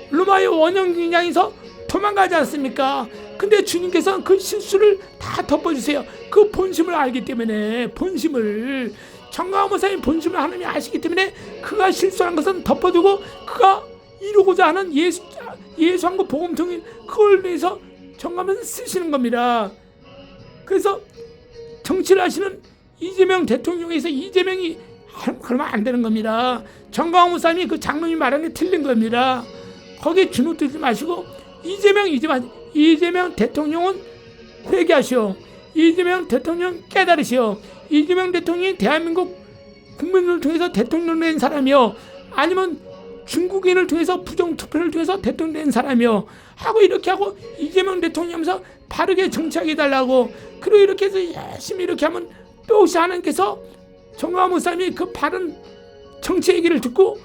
로마의 원형긴장에서 도망가지 않습니까? 근데 주님께서는 그 실수를 다 덮어주세요. 그 본심을 알기 때문에, 본심을, 정광훈 목사님 본심을 하나님이 아시기 때문에 그가 실수한 것은 덮어두고 그가 이루고자 하는 예수한 것 복음통일 그걸 위해서 정광훈 쓰시는 겁니다. 그래서 정치를 하시는 이재명 대통령에서 이재명이 그러면 안 되는 겁니다. 정광훈 목사님이 그 장로님이 말하는 게 틀린 겁니다. 거기에 주눅들지 마시고 이재명 대통령은 회개하시오. 이재명 대통령 깨달으시오. 이재명 대통령이 대한민국 국민을 통해서 대통령 된 사람이요, 아니면 중국인을 통해서 부정투표를 통해서 대통령 된 사람이요 하고 이렇게 하고 이재명 대통령 하면서 바르게 정치하게 해달라고. 그리고 이렇게 해서 열심히 이렇게 하면 또 혹시 하나님께서 정광훈 목사님이 그 바른 정치 얘기를 듣고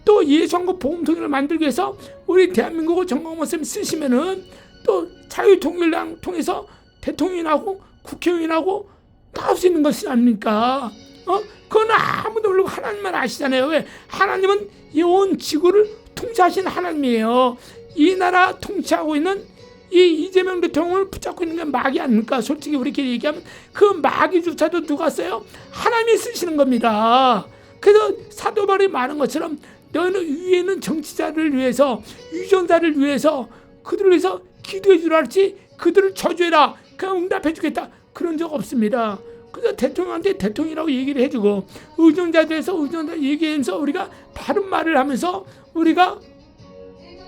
또 예수한국 복음통일을 만들기 위해서 우리 대한민국을 정광훈 목사님 쓰시면은 또 자유통일당 통해서 대통령하고 국회의원하고 나올 수 있는 것이 아닙니까? 그건 아무도 모르고 하나님만 아시잖아요. 왜? 하나님은 이 온 지구를 통치하신 하나님이에요. 이 나라 통치하고 있는 이 이재명 대통령을 붙잡고 있는 게 마귀 아닙니까? 솔직히 우리끼리 얘기하면 그 마귀조차도 누가 써요? 하나님이 쓰시는 겁니다. 그래서 사도 바울이 말한 것처럼 너희는 위에 있는 정치자를 위해서, 유전자를 위해서, 그들을 위해서 기도해 주라 할지 그들을 저주해라, 그냥 응답해 주겠다, 그런 적 없습니다. 그래서 대통령한테 대통령이라고 얘기를 해주고, 의존자들에서 의존자 얘기하면서 우리가 바른 말을 하면서 우리가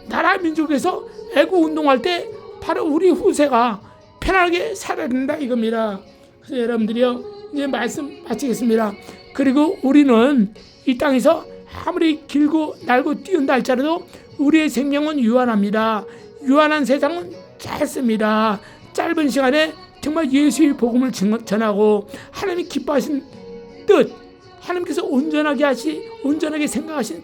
나라 민족에서 애국 운동할 때 바로 우리 후세가 편하게 살아야 된다 이겁니다. 그래서 여러분들이요, 이제 말씀 마치겠습니다. 그리고 우리는 이 땅에서 아무리 길고 날고 뛰운다 할지라도 우리의 생명은 유한합니다. 유한한 세상은 짧습니다. 짧은 시간에 정말 예수의 복음을 전하고 하나님이 기뻐하신 뜻, 하나님께서 온전하게 생각하신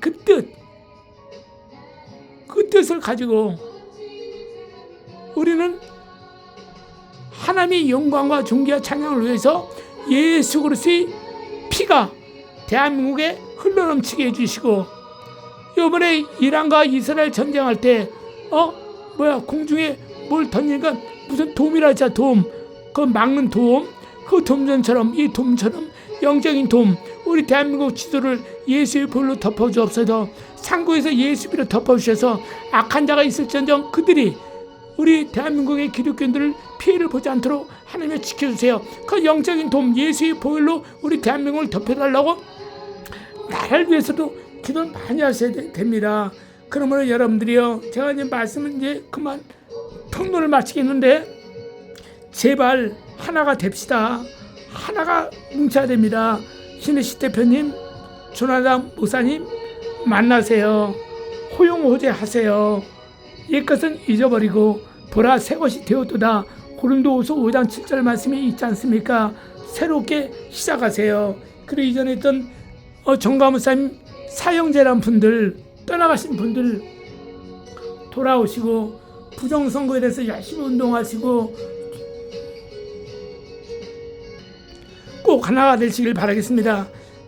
그 뜻을 가지고 우리는 하나님의 영광과 존귀와 찬양을 위해서 예수 그리스도의 피가 대한민국에 흘러넘치게 해주시고, 이번에 이란과 이스라엘 전쟁할 때 공중에 뭘 던지니까 무슨 돔이라 했잖아. 돔, 그 막는 돔, 그 돔전처럼, 이 돔처럼 영적인 돔, 우리 대한민국 지도를 예수의 볼로 덮어주옵소서. 상고에서 예수 피로 덮어주셔서 악한 자가 있을지언정 그들이 우리 대한민국의 기독교인들을 피해를 보지 않도록 하나님이 지켜주세요. 그 영적인 돔, 예수의 보혈로 우리 대한민국을 덮여달라고 나라를 위해서도 기도를 많이 하셔야 됩니다. 그러므로 여러분들이요, 제가 이제 말씀은 이제 그만 평론을 마치겠는데, 제발 하나가 됩시다. 하나가 뭉쳐야 됩니다. 신혜식 대표님, 조나단 목사님 만나세요. 호용호제하세요. 옛것은 잊어버리고 보라 새 것이 되었도다. 고린도후서 5장 7절 말씀이 있지 않습니까? 새롭게 시작하세요. 그리고 이전에 있던 정가 목사님 사형제란 분들, 떠나가신 분들 돌아오시고 부정선거에 대해서 열심히 운동하시고 꼭 하나가 되시길 바라겠습니다.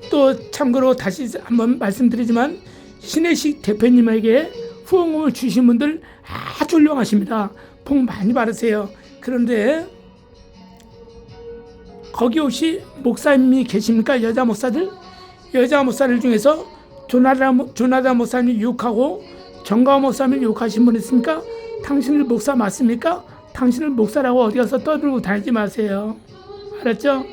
또 참고로 다시 한번 말씀드리지만, 신혜식 대표님에게 후원금을 주신 분들 아주 훌륭하십니다. 복 많이 받으세요. 그런데 거기 혹시 목사님이 계십니까? 여자 목사들? 여자 목사들 중에서 조나단 목사님 욕하고 정가호 목사님 욕하신 분 있습니까? 당신을 목사 맞습니까? 당신을 목사라고 어디 가서 떠들고 다니지 마세요. 알았죠?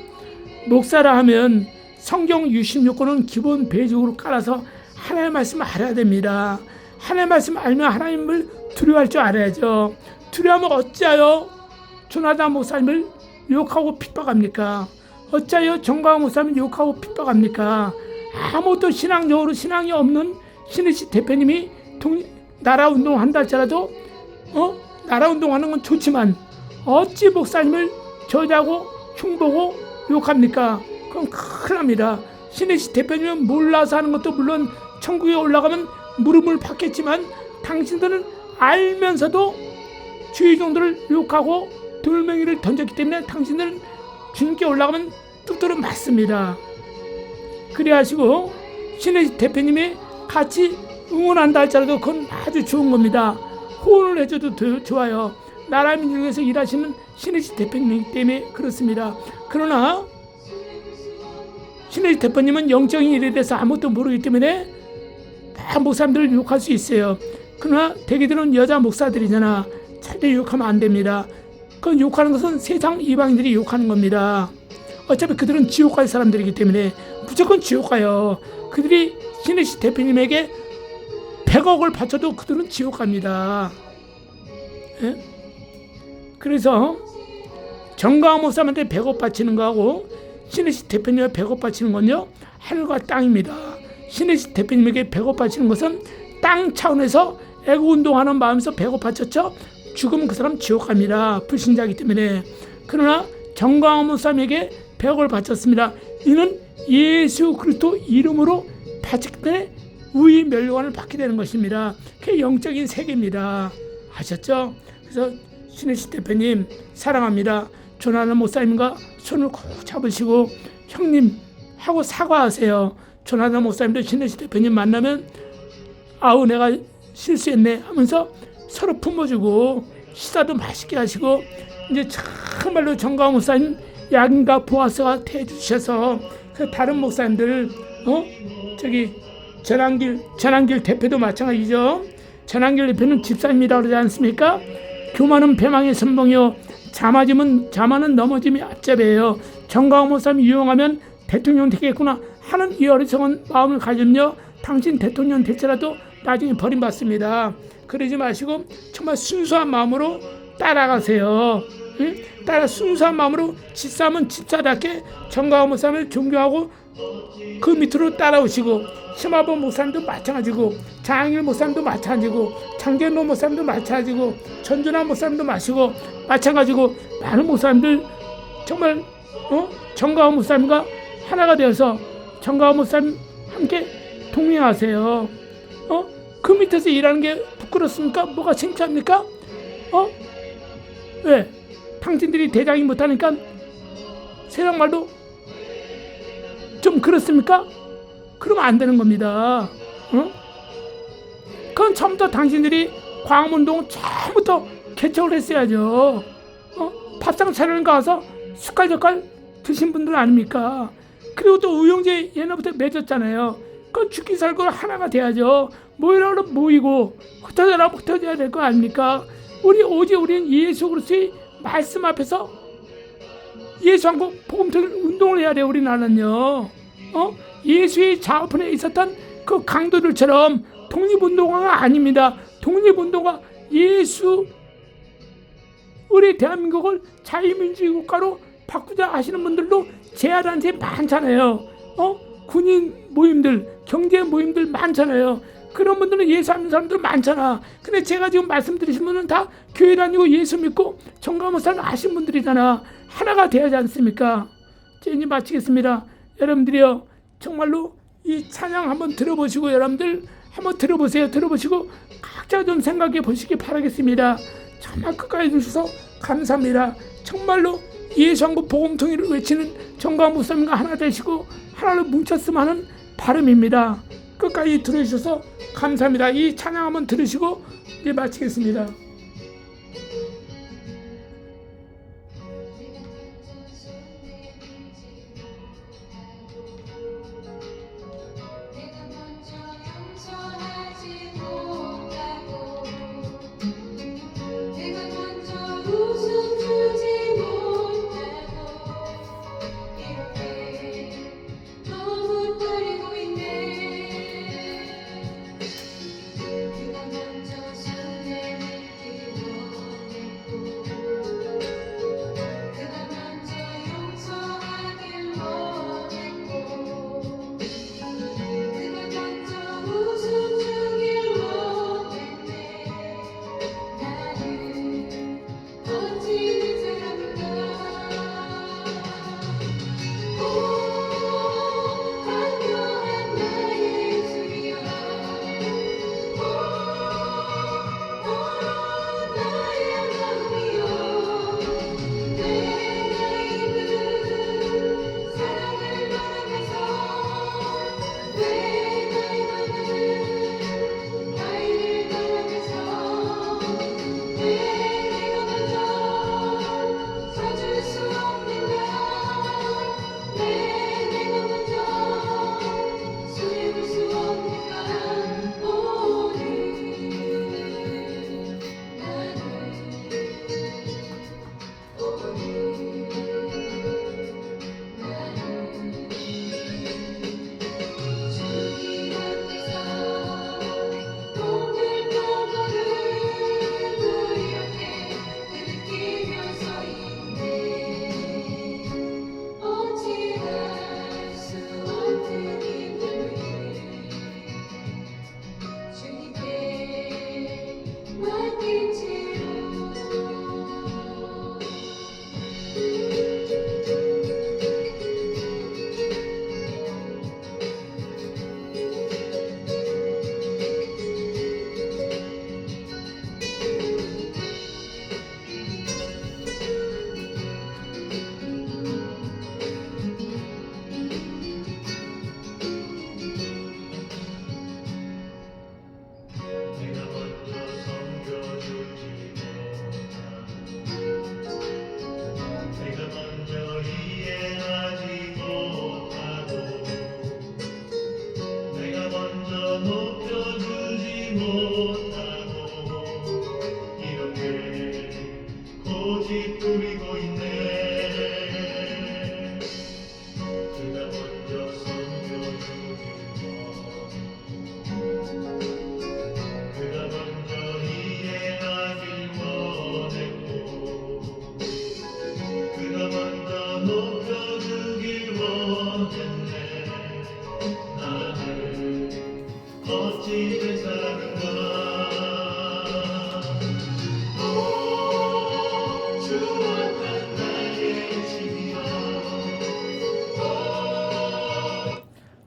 목사라 하면 성경 66권은 기본 배적으로 깔아서 하나님의 말씀을 알아야 됩니다. 하나님의 말씀을 알면 하나님을 두려워할 줄 알아야죠. 두려워하면 어찌하여 조나단 목사님을 욕하고 핍박합니까? 어찌하여 정광 목사님을 욕하고 핍박합니까? 아무것도 신앙적으로 신앙이 없는 신혜식 대표님이 나라 운동한다 할지라도 나라 운동하는 건 좋지만 어찌 목사님을 저자고 흉보고 욕합니까? 그럼 큰일 납니다. 신혜식 대표님은 몰라서 하는 것도 물론 천국에 올라가면 물음을 받겠지만, 당신들은 알면서도 주의 종들을 욕하고 돌멩이를 던졌기 때문에 당신들은 주님께 올라가면 뚝뚝은 맞습니다. 그래 하시고 신혜식 대표님이 같이 응원한다 할지라도 그건 아주 좋은 겁니다. 호언을 해줘도 좋아요. 나라 민족에서 일하시는 신혜식 대표님 때문에 그렇습니다. 그러나 신혜식 대표님은 영적인 일에 대해서 아무것도 모르기 때문에 다 목사님들을 욕할 수 있어요. 그러나 대개들은 여자 목사들이잖아. 절대 욕하면 안 됩니다. 그건 욕하는 것은 세상 이방인들이 욕하는 겁니다. 어차피 그들은 지옥 갈 사람들이기 때문에 무조건 지옥 가요. 그들이 신혜식 대표님에게 100억을 바쳐도 그들은 지옥 갑니다. 예? 그래서 정가호 목사님한테 100억 바치는 거하고 신혜식 대표님에게 100억 바치는 건요, 하늘과 땅입니다. 신혜식 대표님에게 100억 바치는 것은 땅 차원에서 애국운동하는 마음에서 100억 바쳤죠. 죽으면 그 사람 지옥 갑니다. 불신자이기 때문에. 그러나 정광호 목사님에게 100억을 바쳤습니다. 이는 예수 그리스도 이름으로 바쳤기 때문에 우위 멸류관을 받게 되는 것입니다. 그게 영적인 세계입니다. 아셨죠? 그래서 신혜식 대표님 사랑합니다. 조나단 목사님과 손을 꼭 잡으시고 형님 하고 사과하세요. 조나단 목사님도 신혜식 대표님 만나면 아우 내가 실수했네 하면서 서로 품어주고 식사도 맛있게 하시고, 이제 정말로 정가호 목사님 약인과 보아스가 대해주셔서 그 다른 목사님들 전한길 대표도 마찬가지죠. 전한길 대표는 집사입니다 그러지 않습니까? 교만은 패망의 선봉이요 자만은 넘어짐이 앞잡이에요. 정광훈 목사님 유용하면 대통령 되겠구나 하는 이 어리석은 마음을 가지면요 당신 대통령 될지라도 나중에 버림받습니다. 그러지 마시고 정말 순수한 마음으로 따라가세요. 응? 순수한 마음으로 집사면 집사답게 정광훈 목사님을 존경하고 그 밑으로 따라오시고 심화범 목사님도 마찬가지고 장일 목사님도 마찬가지고 장建로 목사님도 마찬가지고 전준환 목사님도 마찬가지고 많은 목사님들 정말 정광훈 목사님과 하나가 되어서 정광훈 목사님 함께 동행하세요. 그 밑에서 일하는 게 부끄럽습니까? 뭐가 창피합니까? 왜? 당신들이 대장이 못하니까 세상 말도 좀 그렇습니까? 그러면 안 되는 겁니다. 그건 처음부터 당신들이 광화문동 처음부터 개척을 했어야죠. 밥상 차리는 거 가서 숟갈젓갈 드신 분들 아닙니까? 그리고 또 의용제 옛날부터 맺었잖아요. 그건 죽기 살고 하나가 돼야죠. 모이라고 모이고 흩어져라 흩어져야 될 거 아닙니까? 우리는 예수 그리스도의 말씀 앞에서 예수 한국 복음통 운동을 해야 돼요. 우리나라는요. 예수의 좌우편에 있었던 그 강도들처럼 독립운동가가 아닙니다. 독립운동가 예수 우리 대한민국을 자유민주주의 국가로 바꾸자 하시는 분들도 제아단체 많잖아요. 군인 모임들, 경제 모임들 많잖아요. 그런 분들은 예수 믿는 사람들 많잖아. 근데 제가 지금 말씀드리신 분은 다 교회 다니고 예수 믿고 정광훈 목사님 아신 분들이잖아. 하나가 되어야지 않습니까? 이제 마치겠습니다. 여러분들이요 정말로 이 찬양 한번 들어보시고 여러분들 한번 들어보세요. 들어보시고 각자 좀 생각해 보시기 바라겠습니다. 정말 끝까지 해주셔서 감사합니다. 정말로 예수 한국 복음통일을 외치는 정광훈 목사님과 하나 되시고 하나로 뭉쳤으면 하는 바람입니다. 끝까지 들어주셔서 감사합니다. 이 찬양 한번 들으시고 이제 마치겠습니다.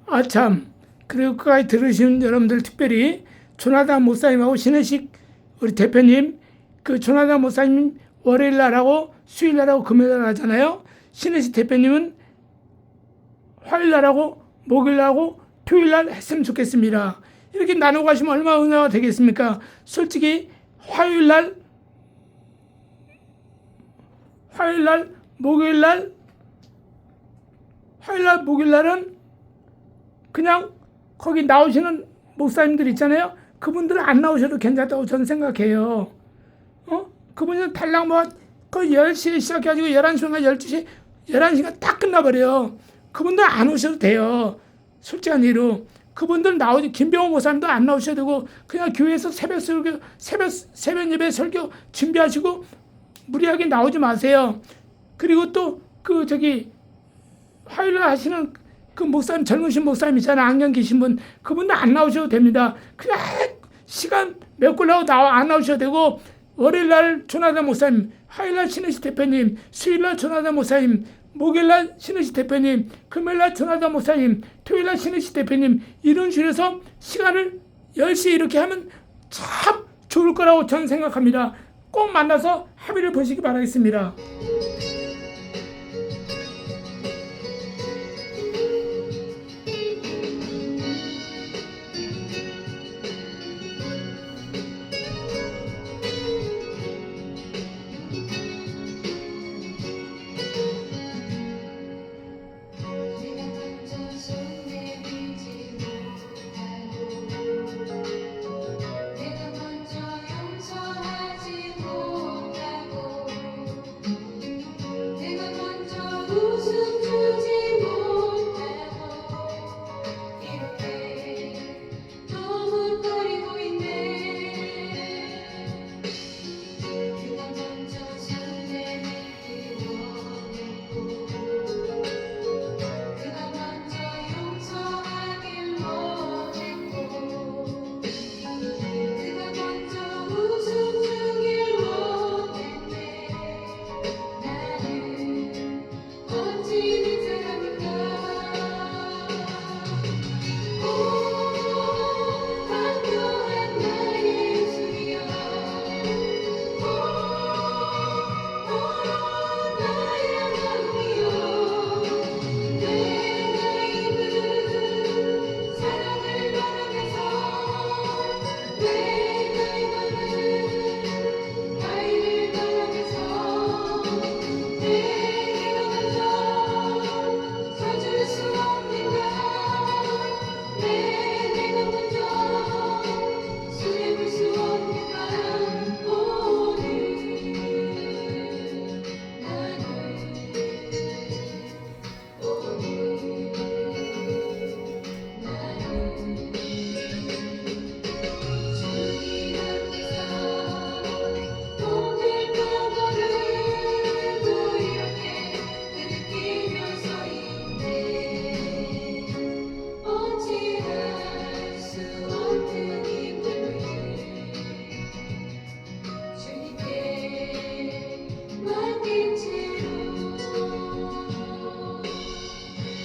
아참, 그리고 끝까지 들으신 여러분들 특별히 조나단 목사님하고 신혜식 우리 대표님, 그 조나단 목사님 월요일 날하고 수요일 날하고 금요일 날 하잖아요. 신혜식 대표님은 화요일 날하고 목요일 날하고 토요일 날 했으면 좋겠습니다. 이렇게 나누고 가시면 얼마나 은혜가 되겠습니까? 솔직히 화요일 날, 목요일 날, 목요일 날은 그냥 거기 나오시는 목사님들 있잖아요. 그분들은 안 나오셔도 괜찮다고 저는 생각해요. 그분은 달랑 거의 10시에 시작해가지고 11시인가 12시, 11시가 딱 끝나버려요. 그분들 안 오셔도 돼요. 솔직한 이유로. 그분들 나오지, 김병호 목사님도 안 나오셔도 되고, 그냥 교회에서 새벽 예배 설교 준비하시고, 무리하게 나오지 마세요. 그리고 또, 화요일에 하시는 그 목사님, 젊으신 목사님 있잖아요. 안경 끼신 분. 그분들 안 나오셔도 됩니다. 그냥 시간 몇 골라고 안 나오셔도 되고, 월요일 날 조나단 목사님, 화요일 날 신혜식 대표님, 수요일 날 조나단 목사님, 목요일 날 신혜식 대표님, 금요일 날 조나단 목사님, 토요일 날 신혜식 대표님, 이런 식으로 해서 시간을 10시 이렇게 하면 참 좋을 거라고 저는 생각합니다. 꼭 만나서 합의를 보시기 바라겠습니다.